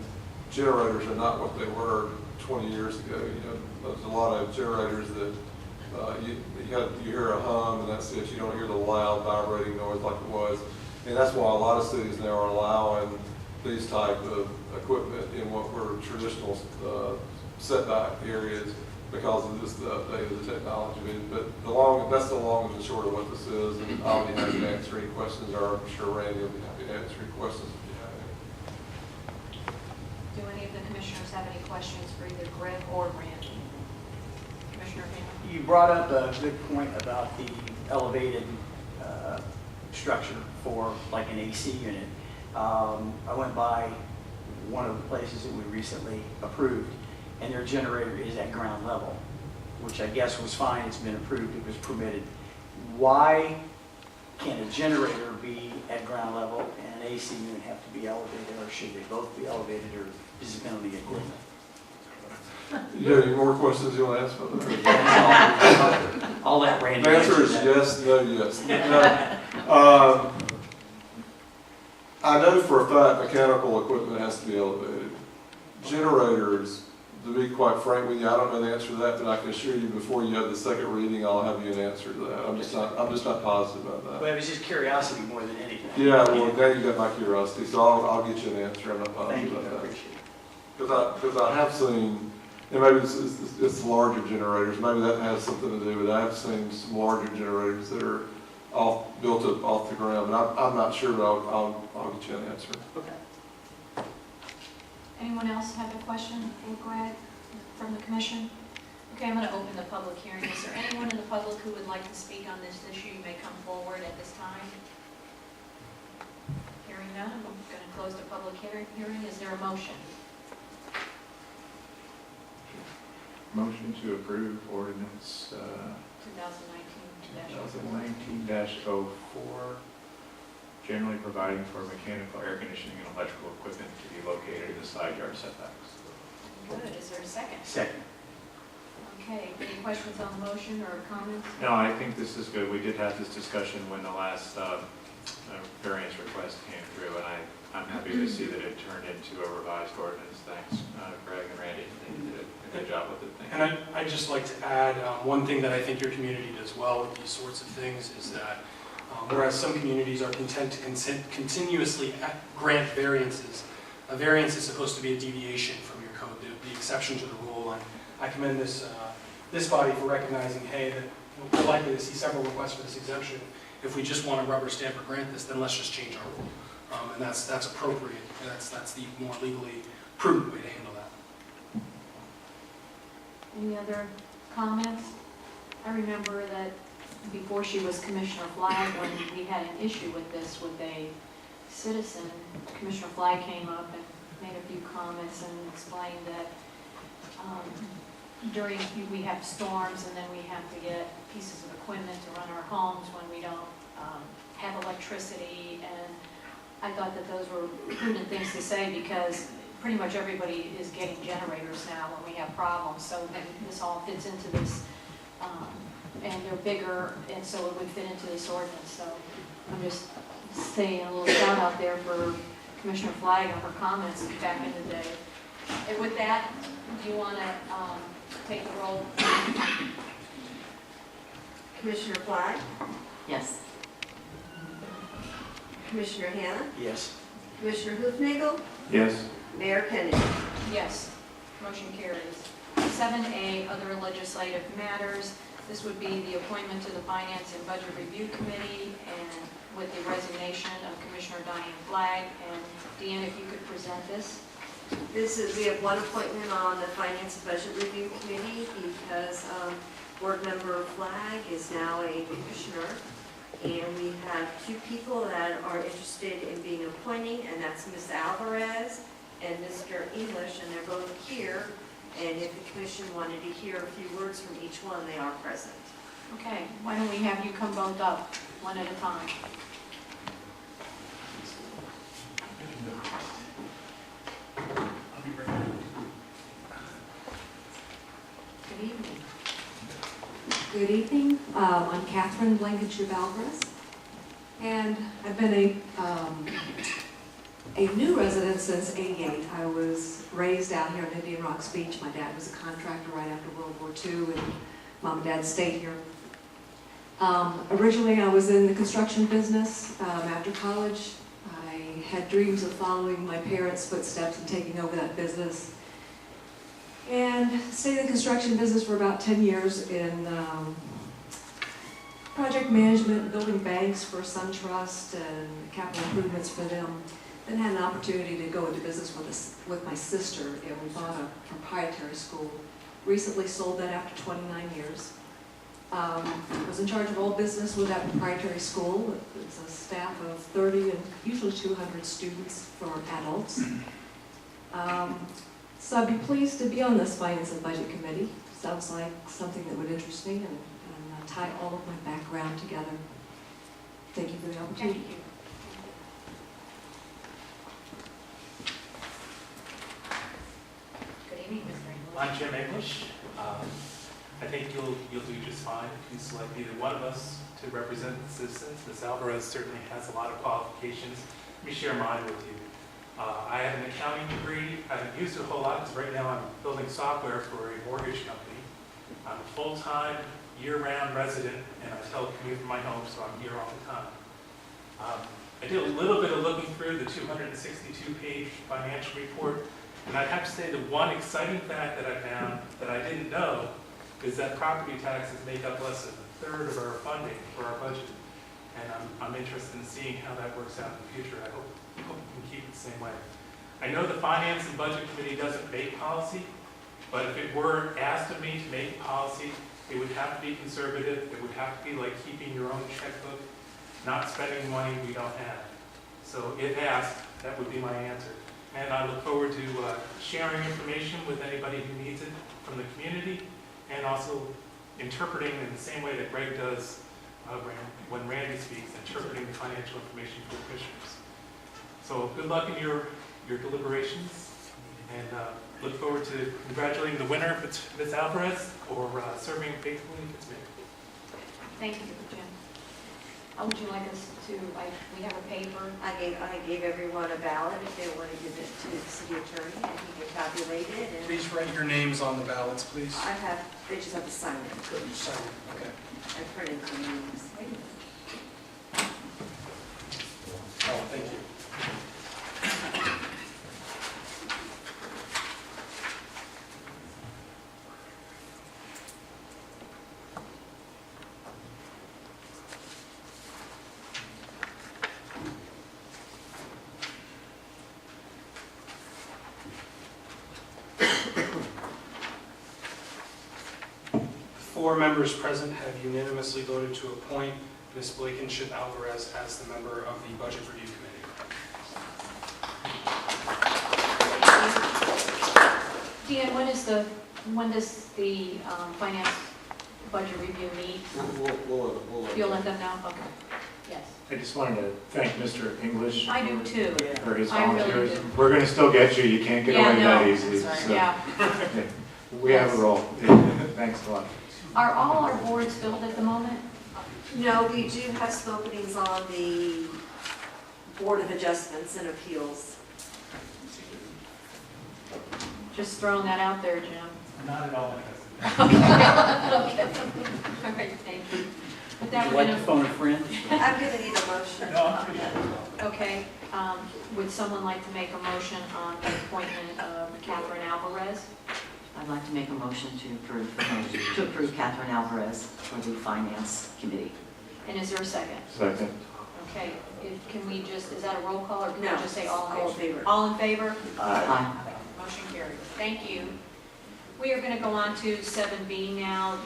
generators are not what they were 20 years ago. There's a lot of generators that you hear a hum and that's it. You don't hear the loud vibrating noise like it was. And that's why a lot of cities now are allowing these type of equipment in what were traditional setback areas because of just the update of the technology. But that's the long and the short of what this is, and I'll be happy to answer any questions, or I'm sure Randy will be happy to answer any questions if you have any. Do any of the commissioners have any questions for either Greg or Randy? Commissioner Hammond? You brought up a good point about the elevated structure for like an AC unit. I went by one of the places that we recently approved, and their generator is at ground level, which I guess was fine. It's been approved. It was permitted. Why can a generator be at ground level and an AC unit have to be elevated, or should they both be elevated, or is it going to be equivalent? You have any more questions you want to ask about that? I'll let Randy The answer is yes, no, yes. No. I know for a fact mechanical equipment has to be elevated. Generators, to be quite frank with you, I don't know the answer to that, but I can assure you before you have the second reading, I'll have you an answer to that. I'm just not positive about that. Well, it was just curiosity more than anything. Yeah, well, now you got my curiosity, so I'll get you an answer. I'm not positive about that. Thank you, I appreciate it. Because I have seen, and maybe it's larger generators, maybe that has something to do with it. I have seen some larger generators that are built up off the ground, but I'm not sure, but I'll get you an answer. Okay. Anyone else have a question for Greg from the commission? Okay, I'm going to open the public hearing. Is there anyone in the public who would like to speak on this issue? You may come forward at this time. Hearing none, I'm going to close the public hearing. Is there a motion? Motion to approve ordinance 2019-04, generally providing for mechanical, air conditioning, and electrical equipment to be located in the side yard setbacks. Good. Is there a second? Second. Okay. Any questions on the motion or comments? No, I think this is good. We did have this discussion when the last variance request came through, and I'm happy to see that it turned into a revised ordinance. Thanks, Greg and Randy. They did a good job with it. Thank you. And I'd just like to add, one thing that I think your community does well with these sorts of things is that whereas some communities are content to continuously grant variances, a variance is supposed to be a deviation from your code, the exception to the rule. And I commend this body for recognizing, hey, that we're likely to see several requests for this exemption. If we just want to rubber stamp or grant this, then let's just change our rule. And that's appropriate. That's the more legally prudent way to handle that. Any other comments? I remember that before she was Commissioner Flagg, when we had an issue with this with a citizen, Commissioner Flagg came up and made a few comments and explained that during, we have storms and then we have to get pieces of equipment to run our homes when we don't have electricity. And I thought that those were prudent things to say because pretty much everybody is getting generators now when we have problems. So then this all fits into this, and they're bigger, and so it would fit into this ordinance. So I'm just saying a little shout out there for Commissioner Flagg on her comments back in the day. And with that, do you want to take the roll? Commissioner Flagg, Yes. Commissioner Hannah, Yes. Commissioner Hufnagel, Yes. Mayor Kennedy. Yes, motion carries. 7A, other legislative matters. This would be the appointment to the Finance and Budget Review Committee and with the resignation of Commissioner Diane Flagg. And Deanne, if you could present this. This is, we have one appointment on the Finance and Budget Review Committee because Board Member Flagg is now a commissioner. And we have two people that are interested in being appointed, and that's Ms. Alvarez and Mr. English, and they're both here. And if the commission wanted to hear a few words from each one, they are present. Okay, why don't we have you come both up, one at a time. Good evening. Good evening. I'm Catherine Blankenship-Alvarez, and I've been a new resident since '88. I was raised out here in Indian Rocks Beach. My dad was a contractor right after World War II, and Mom and Dad stayed here. Originally, I was in the construction business. After college, I had dreams of following my parents' footsteps and taking over that business. And stayed in the construction business for about 10 years in project management, building banks for SunTrust and capital improvements for them. Then had an opportunity to go into business with my sister, and we bought a proprietary school. Recently sold that after 29 years. Was in charge of all business with that proprietary school. It's a staff of 30 and usually 200 students for adults. So I'd be pleased to be on this Finance and Budget Committee. Sounds like something that would interest me and tie all of my background together. Thank you for the opportunity. Thank you. Good evening, Mr. English. I'm Jim English. I think you'll do just fine if you select either one of us to represent the citizens. Ms. Alvarez certainly has a lot of qualifications. Let me share mine with you. I have an accounting degree. I haven't used it a whole lot because right now I'm building software for a mortgage company. I'm a full-time, year-round resident, and I telecommute from my home, so I'm here all the time. I did a little bit of looking through the 262-page financial report, and I'd have to say the one exciting fact that I found that I didn't know is that property taxes make up less than a third of our funding for our budget. And I'm interested in seeing how that works out in the future. I hope we can keep it the same way. I know the Finance and Budget Committee doesn't make policy, but if it were asked of me to make policy, it would have to be conservative. It would have to be like keeping your own checkbook, not spending money we don't have. So if asked, that would be my answer. And I look forward to sharing information with anybody who needs it from the community, and also interpreting in the same way that Greg does when Randy speaks, interpreting the financial information for the commissioners. So good luck in your deliberations, and look forward to congratulating the winner if it's Ms. Alvarez, or serving faithfully if it's me. Thank you, Jim. How would you like us to, we have a paper. I gave everyone a ballot if they want to give it to the city attorney, and he can tabulate it. And Please write your names on the ballots, please. they just have to sign it. Good, you sign it. Okay. I printed the names. Oh, thank you. 4 members present have unanimously voted to appoint Ms. Blankenship Alvarez as the member of the Budget Review Committee. Deanne, when does the finance budget review meet? You'll let them know? Okay. Yes. I just wanted to thank Mr. English I do too. for his I really volunteers. do. We're going to still get you. You can't get Yeah, away no, that easily. that's right. So, Yeah. we have a role. Thanks a lot. Are all our boards filled at the moment? No, we do have some openings on the Board of Adjustments and Appeals. Just throwing that out there, Jim. Not at all. Okay. Okay. All right, thank you. But that Would would you like to phone a friend? I'm going to need a motion on that. Okay, would someone like to make a motion on the appointment of Catherine Alvarez? I'd like to make a motion to approve Catherine Alvarez for the Finance Committee. And is there a second? Second. Okay, can we just, is that a roll call, or can we No, just say all all in in favor? favor. All in favor? Aye. Motion carries. Thank you. We are going to go on to 7B now,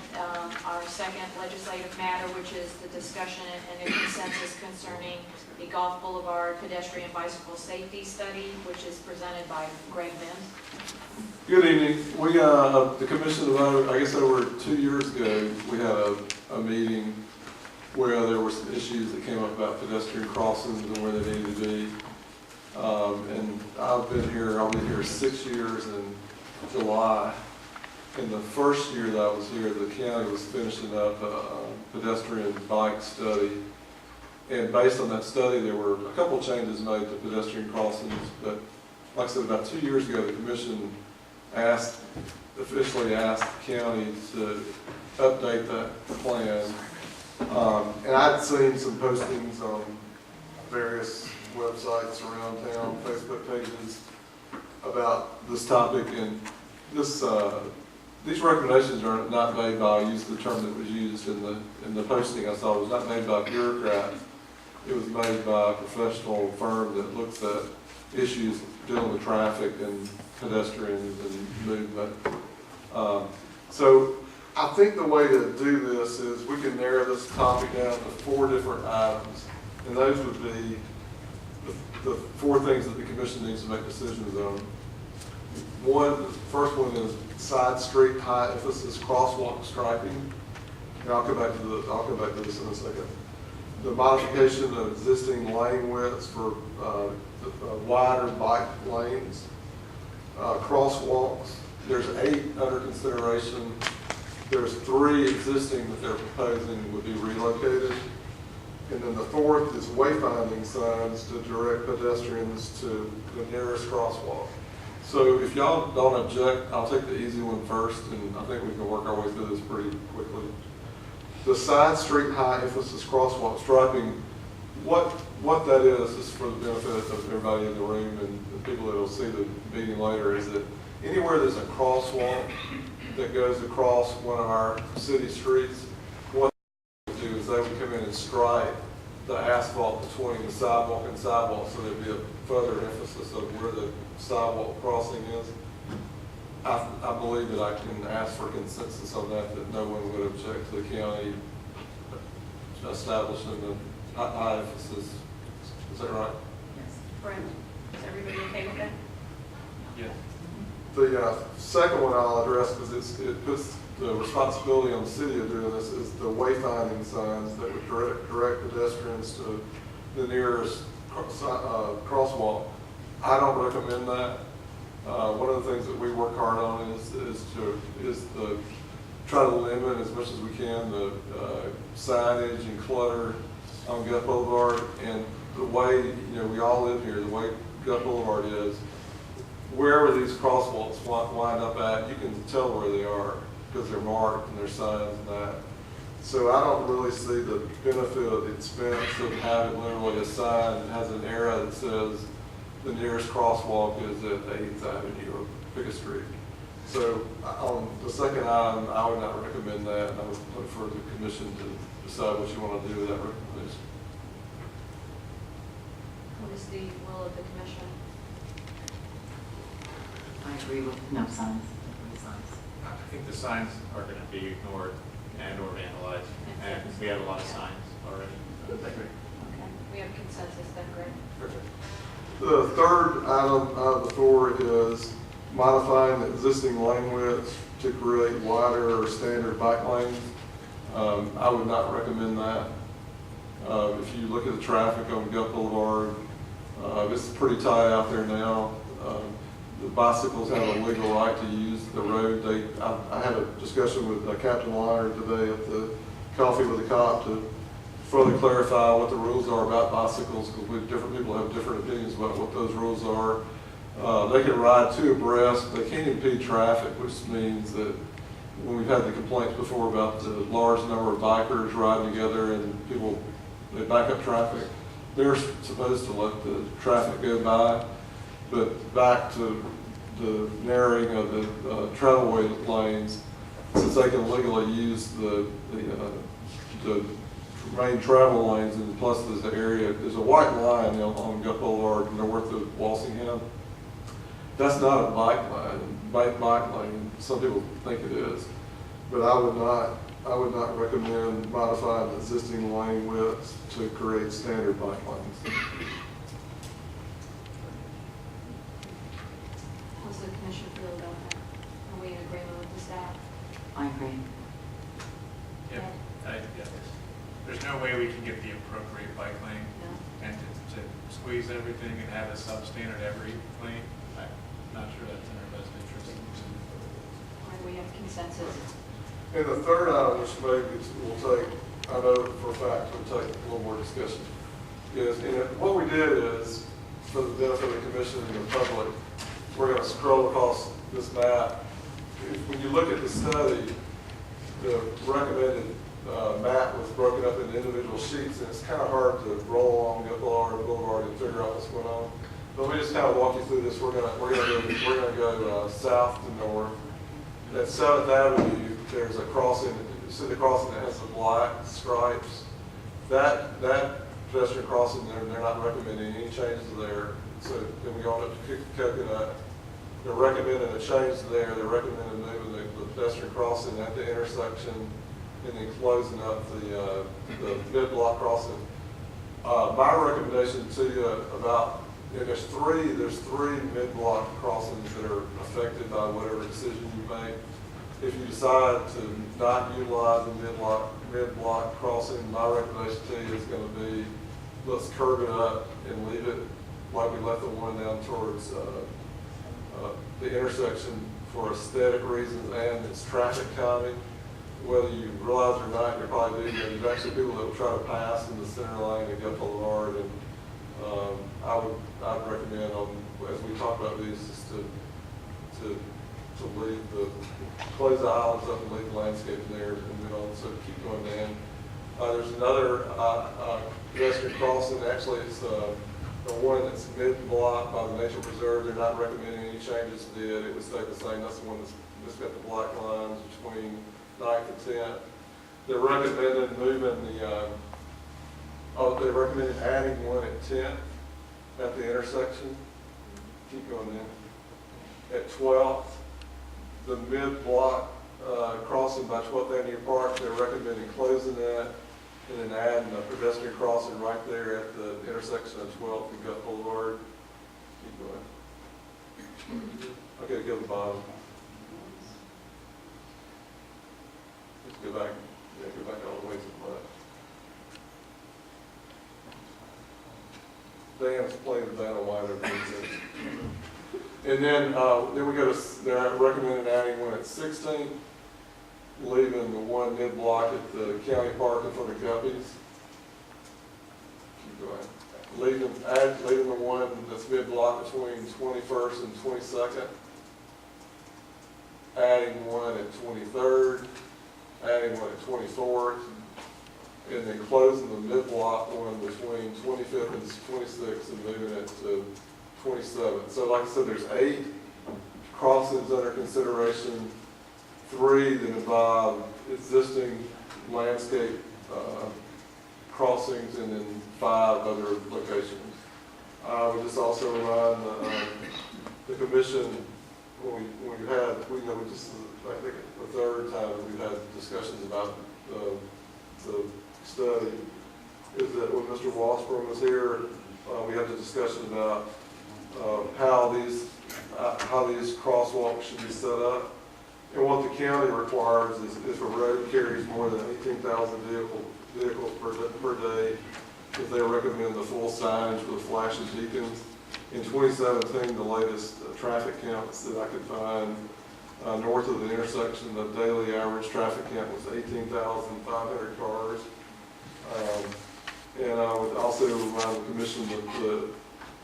our second legislative matter, which is the discussion and a consensus concerning the Gulf Boulevard pedestrian bicycle safety study, which is presented by Greg Mims. Good evening. We, the commission, I guess over 2 years ago, we had a meeting where there were some issues that came up about pedestrian crossings and where they needed to be. And I'll be here 6 years in July. In the first year that I was here, the county was finishing up a pedestrian bike study. And based on that study, there were a couple changes made to pedestrian crossings. But like I said, about 2 years ago, the commission officially asked the county to update that plan. And I'd seen some postings on various websites around town, Facebook pages, about this topic. And these recommendations are not made by, I used the term that was used in the posting I saw, it was not made by bureaucrats. It was made by a professional firm that looks at issues dealing with traffic and pedestrians and movement. So I think the way to do this is we can narrow this topic down to 4 different items. And those would be the 4 things that the commission needs to make decisions on. The first one is side street high emphasis crosswalk striping. And I'll come back to this in a second. The modification of existing lane widths for wider bike lanes. Crosswalks, there's 8 under consideration. There's 3 existing that they're proposing would be relocated. And then the 4th is wayfinding signs to direct pedestrians to the nearest crosswalk. So if y'all don't object, I'll take the easy one first, and I think we can work our way through this pretty quickly. The side street high emphasis crosswalk striping, what that is for the benefit of everybody in the room and the people that will see the meeting later, is that anywhere there's a crosswalk that goes across one of our city streets, what they would do is they would come in and stripe the asphalt between the sidewalk and sidewalk, so there'd be a further emphasis of where the sidewalk crossing is. I believe that I can ask for consensus on that no one would object to the county establishing the high emphasis. Is that right? Yes. Brent, is everybody okay with that? Yes. The second one I'll address, because it puts the responsibility on the city of doing this, is the wayfinding signs that would direct pedestrians to the nearest crosswalk. I don't recommend that. One of the things that we work hard on is to try to limit as much as we can the signage and clutter on Gulf Boulevard. And the way, we all live here, the way Gulf Boulevard is, wherever these crosswalks wind up at, you can tell where they are because they're marked and there's signs and that. So I don't really see the benefit of the expense of having literally a sign that has an arrow that says the nearest crosswalk is at 8th Avenue or pick a street. So on the second item, I would not recommend that, and I would look for the commission to decide what you want to do with that recommendation. What is the will of the commission? I agree with no signs. I think the signs are going to be ignored and or vandalized. And we have a lot of signs already. Okay, we have consensus then, Greg. The third item out of the four is modifying the existing lane widths to create wider or standard bike lanes. I would not recommend that. If you look at the traffic on Gulf Boulevard, it's pretty tight out there now. The bicycles have a legal right to use the road. I had a discussion with Captain Liner today at the Coffee with the Cop to further clarify what the rules are about bicycles, because different people have different opinions about what those rules are. They can ride two abreast. They can't impede traffic, which means that when we've had the complaints before about the large number of bikers riding together and people, they back up traffic, they're supposed to let the traffic go by. But back to the narrowing of the travelway lanes, since they can legally use the main travel lanes, and plus there's the area, there's a white line on Gulf Boulevard north of Walsingham. That's not a bike lane. Some people think it is, but I would not recommend modifying the existing lane widths to create standard bike lanes. How's the commission feel about that? Are we in agreement with the staff? I agree. Yep. There's no way we can get the appropriate bike lane and to squeeze everything and have a substandard every lane. I'm not sure that's in our best interest. All right, we have consensus. And the third item, which maybe will take, I know for a fact, will take a little more discussion, is what we did is, for the benefit of the commission and the public, we're going to scroll across this map. When you look at the study, the recommended map was broken up into individual sheets, and it's kind of hard to roll along Gulf Boulevard and figure out what's going on. But we just kind of walk you through this. We're going to go south to north. At 7th Avenue, there's a crossing. You see the crossing that has the black stripes. That pedestrian crossing, they're not recommending any changes there. So then we go on up to Coconut. They're recommending a change there. They're recommending moving the pedestrian crossing at the intersection and then closing up the mid-block crossing. My recommendation to you about, there's three mid-block crossings that are affected by whatever decision you make. If you decide to not utilize the mid-block crossing, my recommendation to you is going to be, let's curb it up and leave it like we left the one down towards the intersection for aesthetic reasons and it's traffic calming. Whether you realize it or not, you're probably doing it. There's actually people that will try to pass in the center lane and Gulf Boulevard, and I'd recommend, as we talk about these, is to close the islands up and leave the landscape there and move on, so keep going down. There's another pedestrian crossing. Actually, it's the one that's mid-block by the Nature Preserve. They're not recommending any changes to it. It would stay the same. That's the one that's got the black lines between 9th and 10th. They're recommending moving they're recommending adding one at 10th at the intersection. Keep going in. At 12th, the mid-block crossing by 12th Avenue Park, they're recommending closing that and then adding a pedestrian crossing right there at the intersection of 12th and Gulf Boulevard. Keep going. Okay, go to the bottom. Let's go back. Yeah, go back all the way to the left. Dan explained that on why they're doing this. And then we go to, they're recommending adding one at 16th, leaving the one mid-block at the county park in front of Guppies. Keep going. Leaving the one that's mid-block between 21st and 22nd. Adding one at 23rd. Adding one at 24th. And then closing the mid-block one between 25th and 26th and moving it to 27th. So like I said, there's 8 crossings under consideration, 3 that involve existing landscape crossings, and then 5 other locations. I would just also remind the commission, I think the third time that we've had discussions about the study, is that when Mr. Washburn was here, we had the discussion about how these crosswalks should be set up. And what the county requires is if a road carries more than 18,000 vehicles per day, if they recommend the full signage with flashing beacons. In 2017, the latest traffic counts that I could find north of the intersection, the daily average traffic count was 18,500 cars. And I would also remind the commission that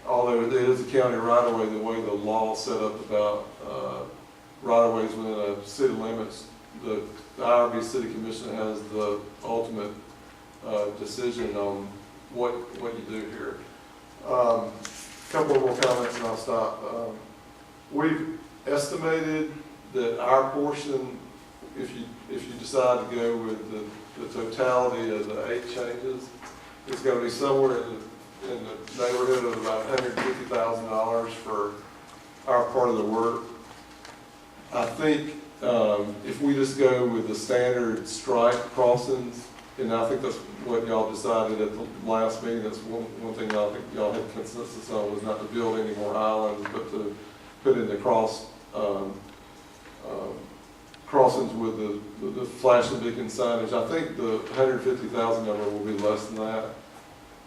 although it is a county right-of-way, the way the law is set up about right-of-ways within a city limits, the IRB City Commission has the ultimate decision on what you do here. Couple more comments and I'll stop. We've estimated that our portion, if you decide to go with the totality of the 8 changes, is going to be somewhere in the neighborhood of about $150,000 for our part of the work. I think if we just go with the standard strike crossings, and I think that's what y'all decided at the last meeting, that's one thing I think y'all had consensus on, was not to build any more islands, but to put in the crossings with the flashing beacon signage. I think the 150,000 number will be less than that.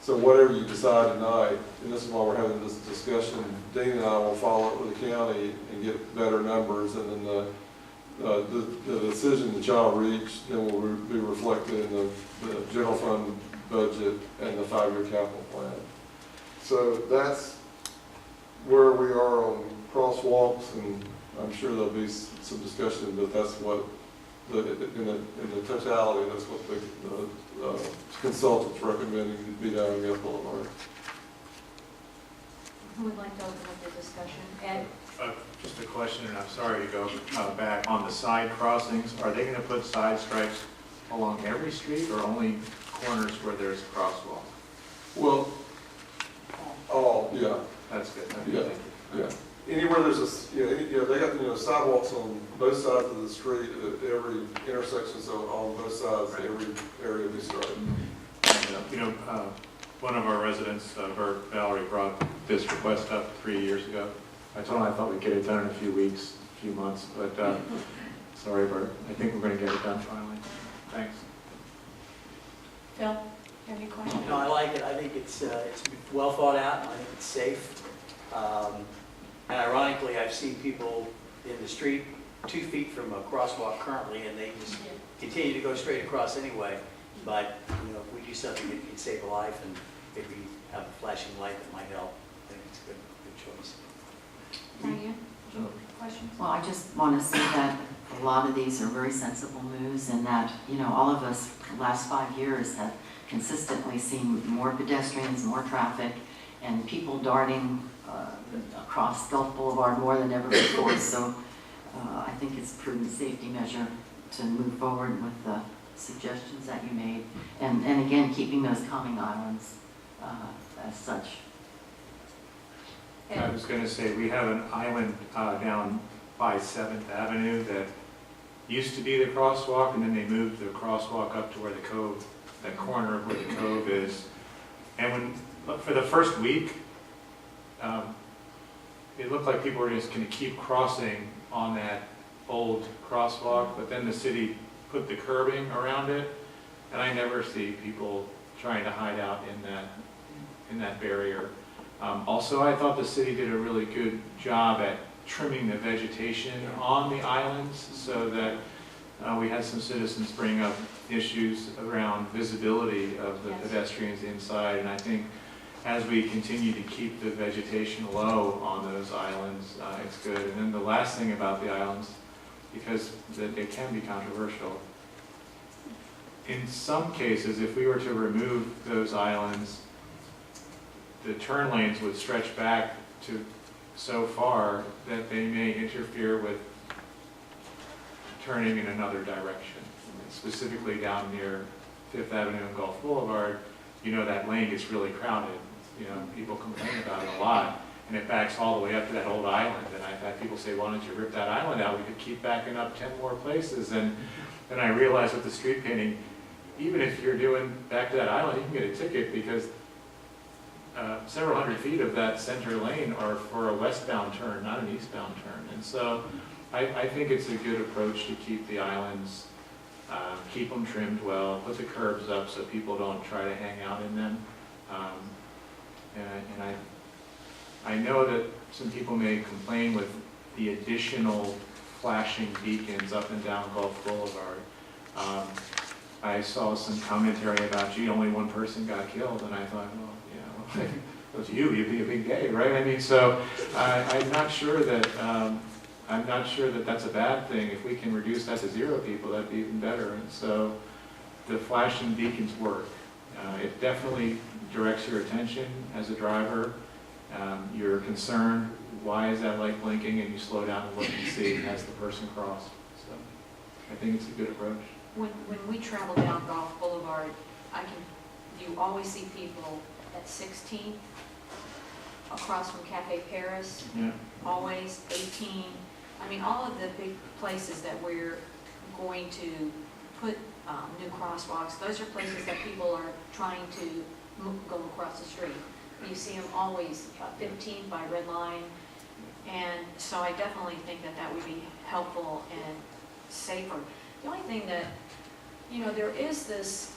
So whatever you decide tonight, and this is why we're having this discussion, Dean and I will follow up with the county and get better numbers, and then the decision that y'all reach then will be reflected in the general fund budget and the 5-year capital plan. So that's where we are on crosswalks, and I'm sure there'll be some discussion, but that's what in the totality, that's what the consultants recommending be done on Gulf Boulevard. Who would like to open up the discussion? Ed? Just a question, and I'm sorry to go back on the side crossings. Are they going to put side stripes along every street or only corners where there's a crosswalk? Well, yeah. That's good. Yeah. Anywhere there's they got sidewalks on both sides of the street at every intersection, so on both sides, every area will be striped. One of our residents, Bert Valerie, brought this request up 3 years ago. I told him I thought we'd get it done in a few weeks, a few months, but sorry, Bert. I think we're going to get it done finally. Thanks. Phil, you have any questions? No, I like it. I think it's well thought out, and I think it's safe. And ironically, I've seen people in the street 2 feet from a crosswalk currently, and they just continue to go straight across anyway. But if we do something that can save a life and maybe have a flashing light that might help, I think it's a good choice. Diane, questions? Well, I just want to say that a lot of these are very sensible moves, and that, all of us the last 5 years have consistently seen more pedestrians, more traffic, and people darting across Gulf Boulevard more than ever before. So I think it's a prudent safety measure to move forward with the suggestions that you made. And again, keeping those calming islands as such. I was going to say, we have an island down by 7th Avenue that used to be the crosswalk, and then they moved the crosswalk up to where the cove, that corner of where the cove is. And for the first week, it looked like people were just going to keep crossing on that old crosswalk, but then the city put the curbing around it, and I never see people trying to hide out in that barrier. Also, I thought the city did a really good job at trimming the vegetation on the islands, so that we had some citizens bring up issues around visibility of the pedestrians inside, and I think as we continue to keep the vegetation low on those islands, it's good. And then the last thing about the islands, because they can be controversial, in some cases, if we were to remove those islands, the turn lanes would stretch back to so far that they may interfere with turning in another direction. Specifically down near 5th Avenue and Gulf Boulevard, that lane gets really crowded. People complain about it a lot. and it backs all the way up to that old island. And I've had people say, why don't you rip that island out? We could keep backing up 10 more places. And then I realized with the street painting, even if you're doing back to that island, you can get a ticket because several hundred feet of that center lane are for a westbound turn, not an eastbound turn. And so I think it's a good approach to keep the islands, keep them trimmed well, put the curbs up so people don't try to hang out in them. And I know that some people may complain with the additional flashing beacons up and down Gulf Boulevard. I saw some commentary about, gee, only one person got killed, and I thought, well, you know, it was you'd be a big gay, right? I mean, so I'm not sure that that's a bad thing. If we can reduce that to 0 people, that'd be even better. And so the flashing beacons work. It definitely directs your attention as a driver. You're concerned, why is that light blinking? And you slow down and look and see, has the person crossed? So I think it's a good approach. When we travel down Gulf Boulevard, you always see people at 16th, across from Cafe Paris, Yeah. always 18. I mean, all of the big places that we're going to put new crosswalks, those are places that people are trying to go across the street. You see them always 15 by red line, and so I definitely think that that would be helpful and safer. The only thing that, you know, there is this,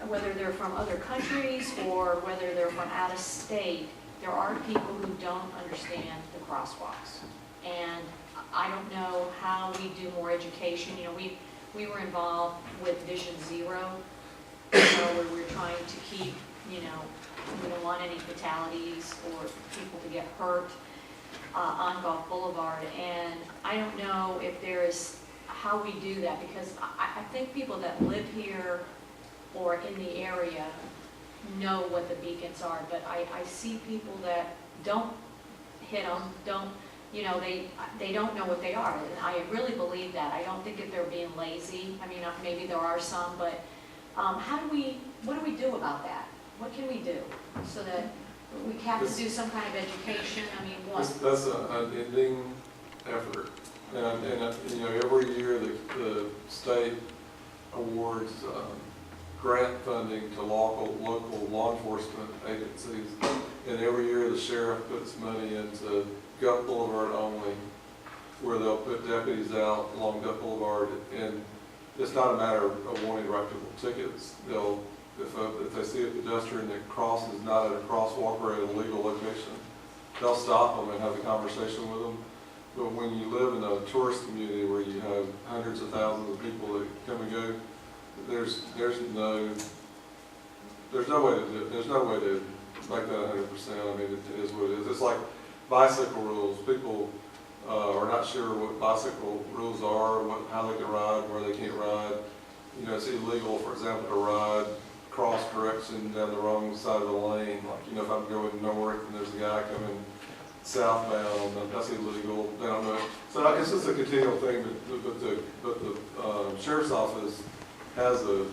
whether they're from other countries or whether they're from out of state, there are people who don't understand the crosswalks. And I don't know how we do more education. You know, we were involved with Vision Zero, where we're trying to keep, you know, we don't want any fatalities or people to get hurt on Gulf Boulevard. And I don't know if there is how we do that, because I think people that live here or in the area know what the beacons are, but I see people that don't hit them, you know, they don't know what they are, and I really believe that. I don't think that they're being lazy. I mean, maybe there are some, but what do we do about that? What can we do so that we have to do some kind of education? I mean, what? That's an ending effort. And you know, every year the state awards grant funding to local law enforcement agencies, and every year the sheriff puts money into Gulf Boulevard only, where they'll put deputies out along Gulf Boulevard, and it's not a matter of wanting to write people tickets. If they see a pedestrian that crosses not at a crosswalk or at a legal location, they'll stop them and have a conversation with them. But when you live in a tourist community where you have hundreds of thousands of people that come and go, there's no way to do it. There's no way to make that 100%. I mean, it is what it is. It's like bicycle rules. People are not sure what bicycle rules are, how they can ride, where they can't ride. You know, it's illegal, for example, to ride cross direction down the wrong side of the lane. Like, you know, if I'm going north and there's a guy coming southbound, that's illegal. They don't know. So I guess it's a continual thing, but the sheriff's office has a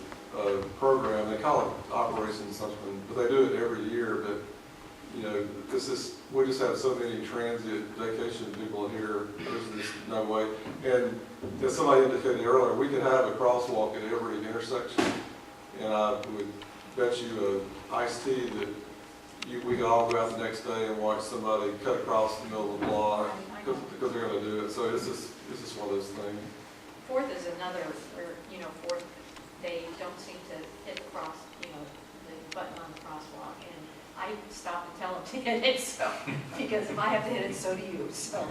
program. They call it Operation something, but they do it every year. But you know, we just have so many transient vacation people here. There's just no way. And as somebody indicated earlier, we could have a crosswalk at every intersection, and I would bet you an iced tea that we could all go out the next day and watch somebody cut across the middle of the block because they're going to do it. So it's just one of those things. Fourth is another, where, you know, Fourth, they don't seem to hit the the button on the crosswalk, and I stop and tell them to hit it, so, because if I have to hit it, so do you. So,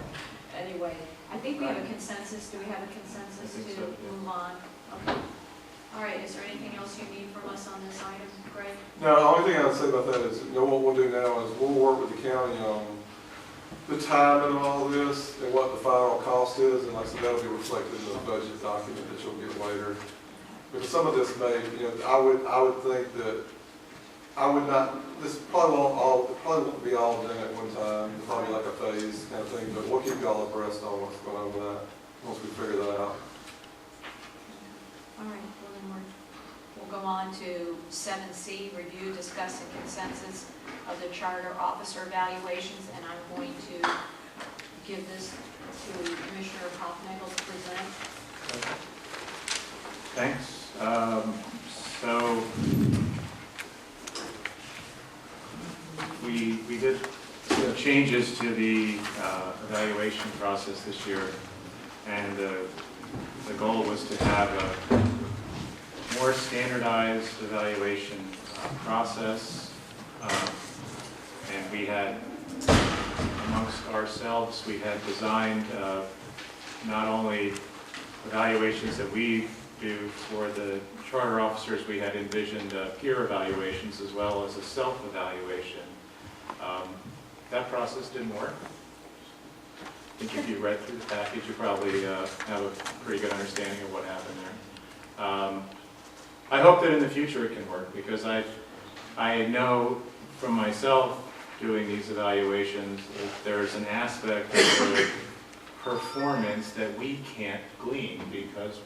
anyway, I think we have a consensus. Do we have a consensus to move on? Okay. All right, is there anything else you need from us on this item, Greg? No, the only thing I'd say about that is, you know, what we'll do now is we'll work with the county on the timing of all this and what the final cost is, and like I said, that'll be reflected in the budget document that you'll get later. Because some of this may, you know, I would think that this probably won't be all done at one time. It's probably like a phase kind of thing, but we'll keep you all abreast on what's going on with that once we figure that out. All right, well then we'll go on to 7C, review, discuss, and consensus of the charter officer evaluations, and I'm going to give this to Commissioner Hofnagel to present. Thanks. So we did some changes to the evaluation process this year, and the goal was to have a more standardized evaluation process. And we had, amongst ourselves, we had designed not only evaluations that we do for the charter officers, we had envisioned peer evaluations as well as a self-evaluation. That process didn't work. I think if you read through the package, you probably have a pretty good understanding of what happened there. I hope that in the future it can work, because I know from myself doing these evaluations that there's an aspect of the performance that we can't glean because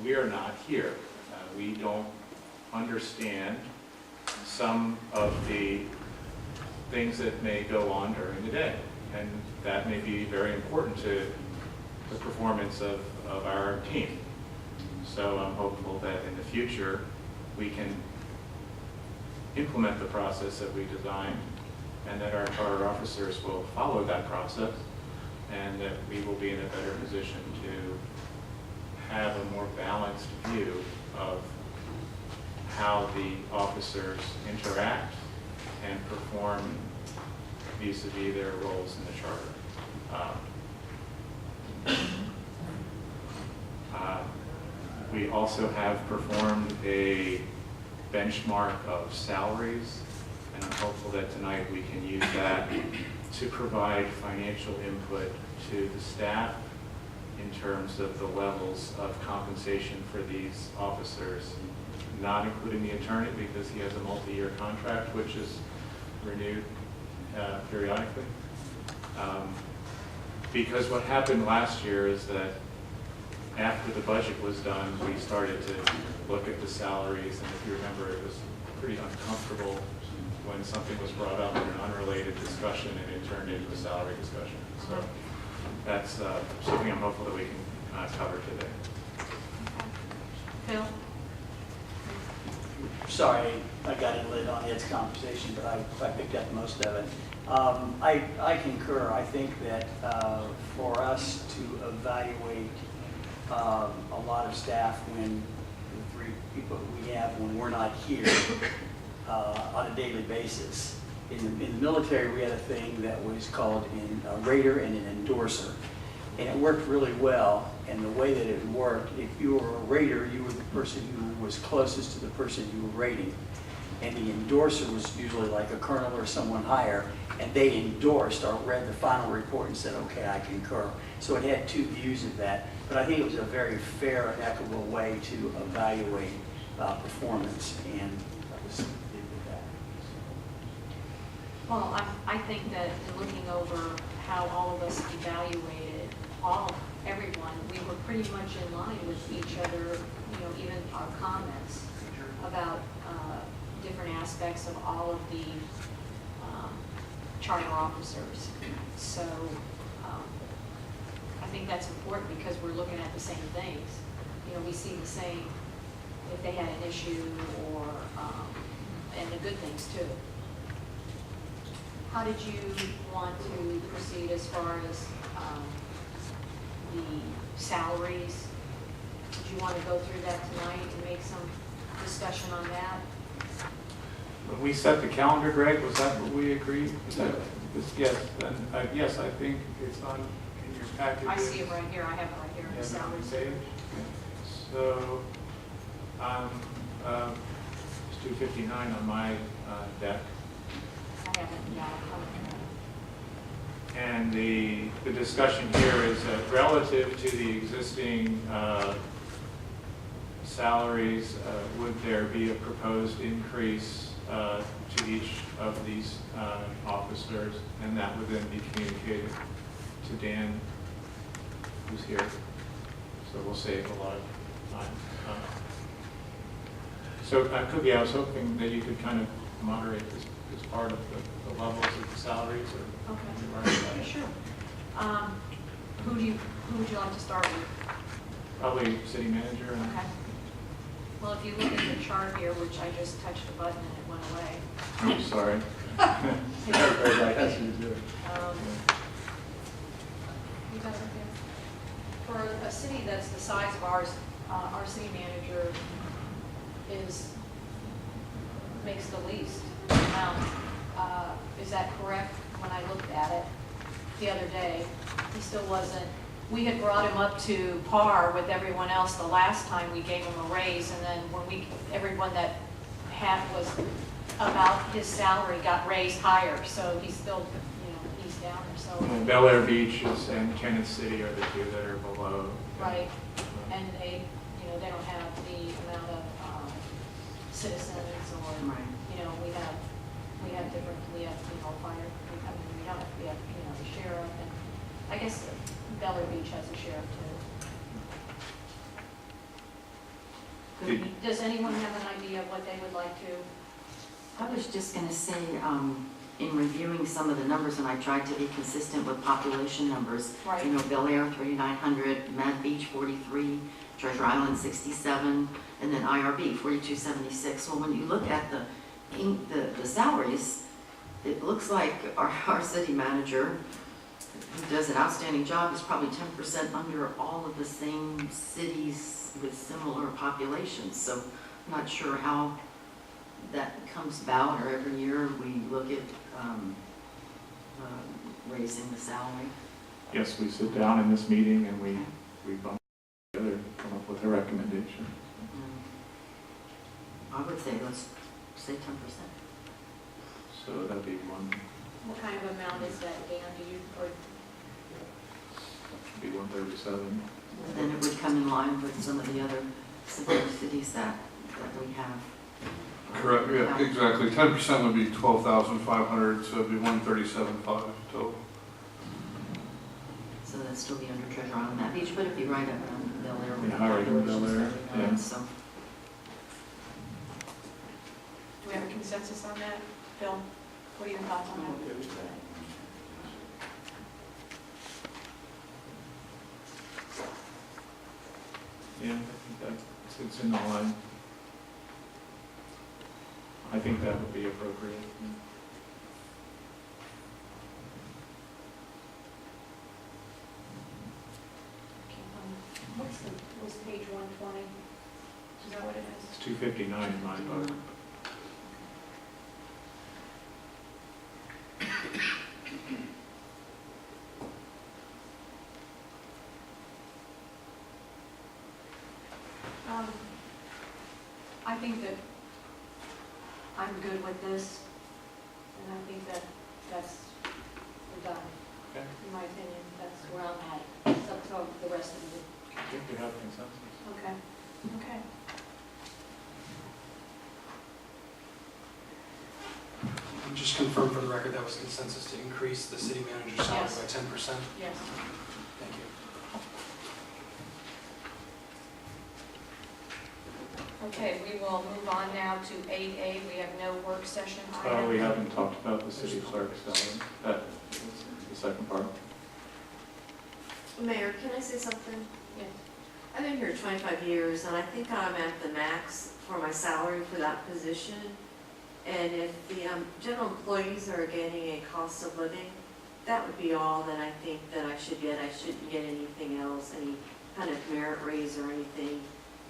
we are not here. We don't understand some of the things that may go on during the day, and that may be very important to the performance of our team. So I'm hopeful that in the future we can implement the process that we designed, and that our charter officers will follow that process, and that we will be in a better position to have a more balanced view of how the officers interact and perform vis-a-vis their roles in the charter. We also have performed a benchmark of salaries, and I'm hopeful that tonight we can use that to provide financial input to the staff in terms of the levels of compensation for these officers, not including the attorney because he has a multi-year contract which is renewed periodically. Because what happened last year is that after the budget was done, we started to look at the salaries, and if you remember, it was pretty uncomfortable when something was brought up in an unrelated discussion and it turned into a salary discussion. So that's something I'm hopeful that we can cover today. Phil? Sorry, I got in late on Ed's conversation, but I picked up most of it. I concur. I think that for us to evaluate a lot of staff when the three people we have when we're not here on a daily basis. In the military, we had a thing that was called a rater and an endorser, and it worked really well. And the way that it worked, if you were a rater, you were the person who was closest to the person you were rating. And the endorser was usually like a colonel or someone higher, and they endorsed or read the final report and said, okay, I concur. So it had two views of that, but I think it was a very fair and equitable way to evaluate performance, and I was good with that. Well, I think that in looking over how all of us evaluated everyone, we were pretty much in line with each other, even our comments about different aspects of all of the charter officers. So I think that's important because we're looking at the same things. We see the same, if they had an issue or, and the good things too. How did you want to proceed as far as the salaries? Did you want to go through that tonight and make some discussion on that? When we set the calendar, Greg, was that what we agreed? Yes, and yes, I think it's on in your package. I see it right here. I have it right here. The salaries. So, it's 259 on my deck. I have it. Yeah. And the discussion here is that relative to the existing salaries, would there be a proposed increase to each of these officers? And that would then be communicated to Dan, who's here. So we'll save a lot of time. So, Cookie, I was hoping that you could kind of moderate this part of the levels of the salaries or. Okay, sure. Who would you like to start with? Probably city manager. And Okay. Well, if you look at the chart here, which I just touched a button and it went away. I'm sorry. You got it there? For a city that's the size of ours, our city manager makes the least amount. Is that correct? When I looked at it the other day, he still wasn't. We had brought him up to par with everyone else the last time we gave him a raise, and then when everyone that was about his salary got raised higher, so he's still, he's down there, so. And Bel Air Beach and Kenneth City are the two that are below. Right, and they don't have the amount of citizens or, we have different, fire, we have, the sheriff, and I guess Bel Air Beach has a sheriff too. Does anyone have an idea of what they would like to? I was just going to say, in reviewing some of the numbers, and I tried to be consistent with population numbers. Right. Bel Air 3,900, Mad Beach 43, Treasure Island 67, and then IRB 4276. Well, when you look at the salaries, it looks like our city manager, who does an outstanding job, is probably 10% under all of the same cities with similar populations. So I'm not sure how that comes about, or every year we look at raising the salary. Yes, we sit down in this meeting and we bump together and come up with a recommendation. I would say let's say 10%. So that'd be one. What kind of amount is that, Dan? Be 137. Then it would come in line with some of the other similar cities that we have. Correct, yeah, exactly. 10% would be 12,500, so it'd be 137.5 total. So that'd still be under Treasure Island, Mad Beach, but it'd be right up on Bel Air. Yeah, higher than Bel Air, yeah. So. Do we have a consensus on that? Phil, what are your thoughts on that? Yeah, I think it's in the line. I think that would be appropriate. What's page 120? Is that what it is? It's 259 in my book. I think that I'm good with this, and I think we're done. Okay. In my opinion, that's where I'm at. It's up to the rest of you. I think we have consensus. Okay. Okay. Just confirm for the record that was consensus to increase the city manager's salary Yes. by 10%. Yes. Thank you. Okay, we will move on now to 8A. We have no work session We item. haven't talked about the city clerk's salary. That's the second part. Mayor, can I say something? Yes. I've been here 25 years, and I think I'm at the max for my salary for that position. And if the general employees are getting a cost of living, that would be all that I think that I should get. I shouldn't get anything else, any kind of merit raise or anything.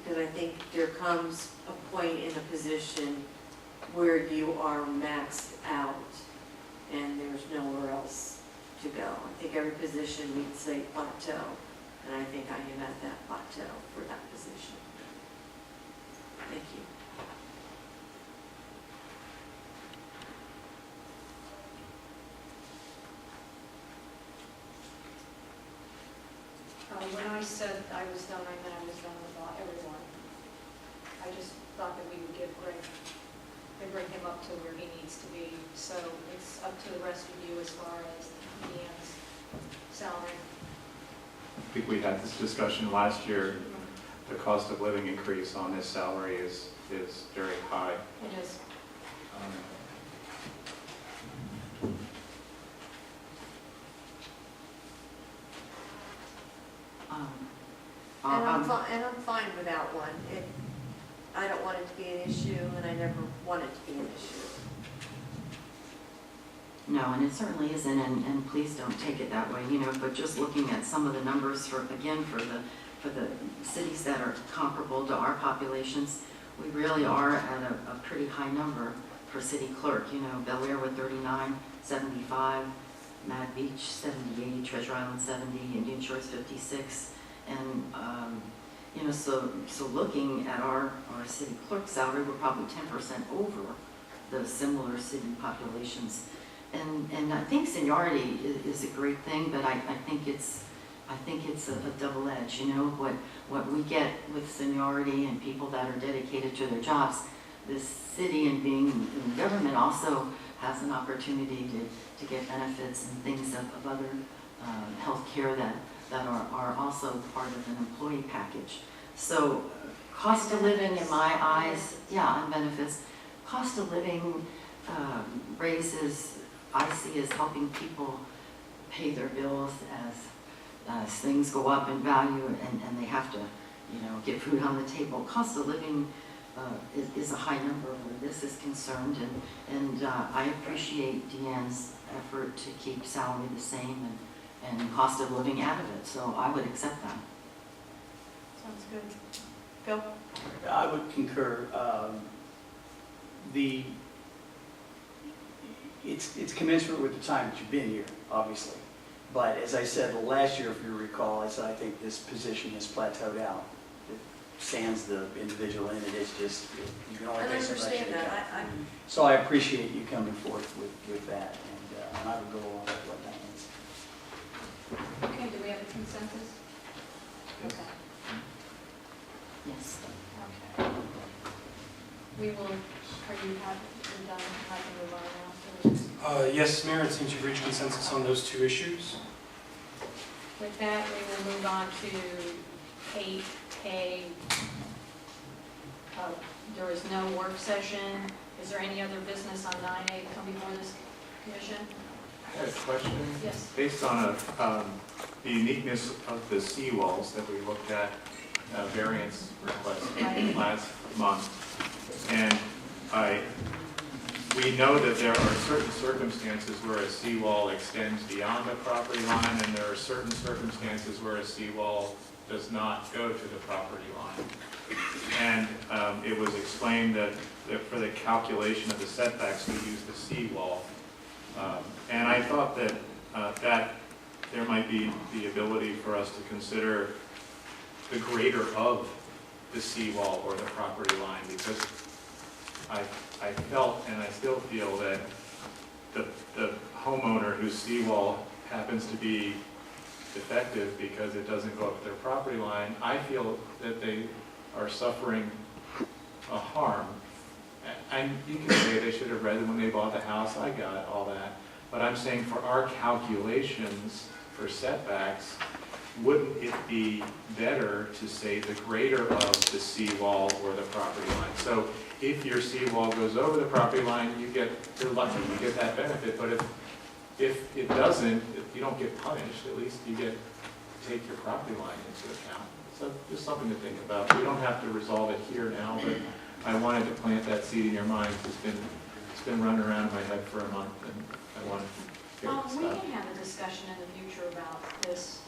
Because I think there comes a point in a position where you are maxed out and there's nowhere else to go. I think every position meets a plateau, and I think I am at that plateau for that position. Thank you. When I said I was done, I meant I was done with everyone. I just thought that we would give Greg, and bring him up to where he needs to be. So it's up to the rest of you as far as Deanne's salary. I think we had this discussion last year. the cost of living increase on this salary is very high. It is. And I'm fine without one. I don't want it to be an issue, and I never want it to be an issue. No, and it certainly isn't, and please don't take it that way, but just looking at some of the numbers for the cities that are comparable to our populations, we really are at a pretty high number for city clerk. Bel Air with 39, 75, Mad Beach 78, Treasure Island 70, Indian Shores 56, and so looking at our city clerk salary, we're probably 10% over the similar city populations. And I think seniority is a great thing, but I think it's a double edge. What we get with seniority and people that are dedicated to their jobs, this city and being in government also has an opportunity to get benefits and things of other health care that are also part of an employee package. So cost of living in my eyes, and benefits. Cost of living raises, I see as helping people pay their bills as things go up in value and they have to, get food on the table. Cost of living is a high number where this is concerned, and I appreciate Deanne's effort to keep salary the same and cost of living out of it, so I would accept that. Sounds good. Phil? I would concur. It's commensurate with the time that you've been here, obviously. But as I said last year, if you recall, I said I think this position has plateaued out. It sans the individual in it. It's just, you can only I take so much. understand that. So I appreciate you coming forth with that, and I would go along with what that means. Okay, do we have a consensus? Okay. Yes. Okay. We will, are you done? I can move on now. Yes, Mayor, it seems you've reached consensus on those two issues. With that, we will move on to 8A. There is no work session. Is there any other business on 9A to come before this commission? I had a question. Yes. Based on the uniqueness of the seawalls that we looked at, variance request last month, and we know that there are certain circumstances where a seawall extends beyond the property line, and there are certain circumstances where a seawall does not go to the property line. And it was explained that for the calculation of the setbacks, we use the seawall. And I thought that there might be the ability for us to consider the greater of the seawall or the property line, because I felt and I still feel that the homeowner whose seawall happens to be defective because it doesn't go up to their property line, I feel that they are suffering a harm. And you can say they should have read it when they bought the house, I got all that. But I'm saying for our calculations for setbacks, wouldn't it be better to say the greater of the seawall or the property line? So if your seawall goes over the property line, you're lucky you get that benefit. But if it doesn't, if you don't get punished, at least you take your property line into account. So just something to think about. We don't have to resolve it here now, but I wanted to plant that seed in your mind. It's been running around in my head for a month, and I wanted to get it We stopped. can have a discussion in the future about this.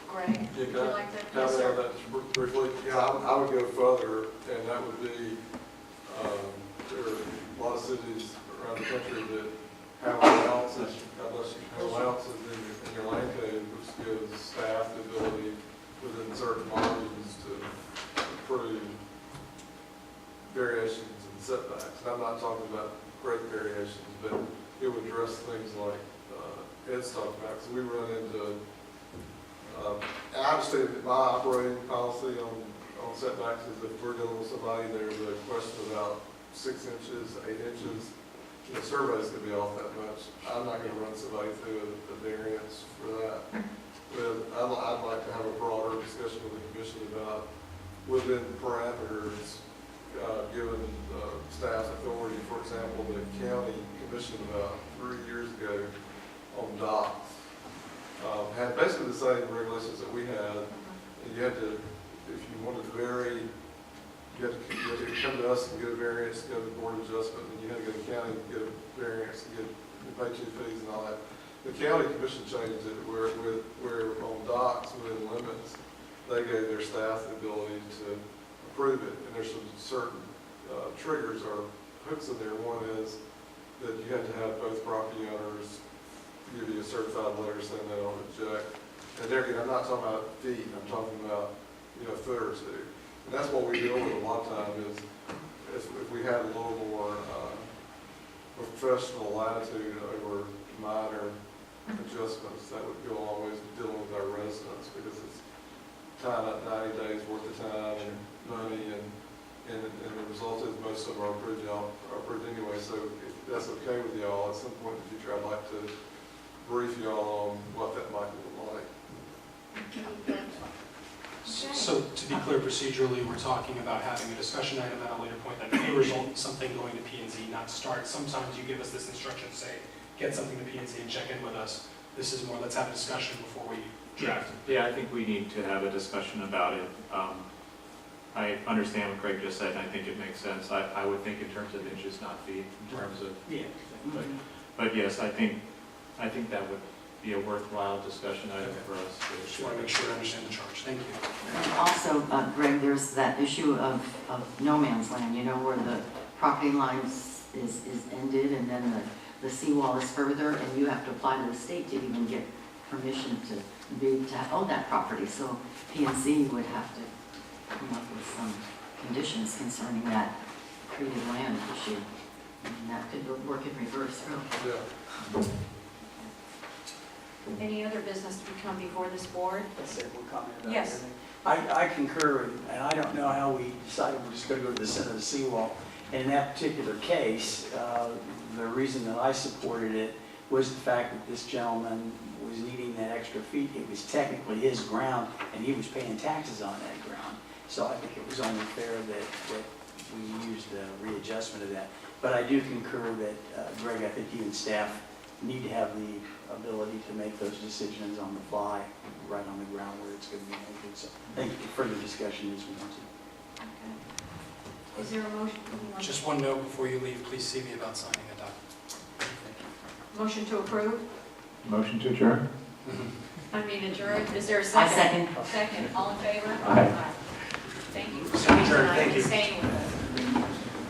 Greg, would you Yeah, like to? can I Yes, sir. add that briefly? Yeah, I would go further, and that would be, there are a lot of cities around the country that have allowances, in your land code, which gives staff the ability within certain margins to approve variations in setbacks. And I'm not talking about great variations, but it would address things like Ed's talking about. So we run into, I understand that my operating policy on setbacks is if we're dealing with somebody, there's a question about 6 inches, 8 inches, the surveys could be off that much. I'm not going to run somebody through a variance for that. But I'd like to have a broader discussion with the commission about within parameters, given staff authority. For example, the county commission about 3 years ago on docks had basically the same regulations that we had. And you had to, if you wanted to vary, you had to come to us and get a variance, go to the board of adjustment, and you had to go to the county and get a variance and pay 2 fees and all that. The county commission changed it where on docks within limits, they gave their staff the ability to approve it. And there's some certain triggers or hooks in there. One is that you have to have both property owners give you a certified letter saying they don't object. And there again, I'm not talking about feet, I'm talking about, a foot or two. And that's what we deal with a lot of time is if we had a little more professional latitude over minor adjustments, that would go a long ways with dealing with our residents, because it's tying up 90 days worth of time and money, and the result is most of them are approved anyway. So if that's okay with y'all, at some point in the future, I'd like to brief y'all on what that might look like. So to be clear, procedurally, we're talking about having a discussion item at a later point that may result in something going to P&Z, not start. Sometimes you give us this instruction, say, get something to P&Z and check in with us. This is more, let's have a discussion before we draft. Yeah, I think we need to have a discussion about it. I understand what Craig just said, and I think it makes sense. I would think in terms of inches, not feet, in terms of, but yes, I think that would be a worthwhile discussion item for us. Just want to make sure I understand the charge. Thank you. And also, Greg, there's that issue of no man's land, where the property lines is ended and then the seawall is further, and you have to apply to the state to even get permission to own that property. So P&Z would have to come up with some conditions concerning that created land issue. And that could work in reverse, really. Yeah. Any other business to come before this board? Let's say we'll comment about Yes. everything. I concur, and I don't know how we decided we're just going to go to the center of the seawall. And in that particular case, the reason that I supported it was the fact that this gentleman was needing that extra feet. It was technically his ground, and he was paying taxes on that ground. So I think it was only fair that we used a readjustment of that. But I do concur that, Greg, I think you and staff need to have the ability to make those decisions on the fly, right on the ground where it's going to be made. So thank you for further discussion as we want to. Okay. Is there a motion? Just one note before you leave, please see me about signing a document. Motion to approve? Motion to adjourn? Adjourn. Is there a second? I second. Second. All in favor? Aye. Thank you. Adjourn. Thank you. Staying with us.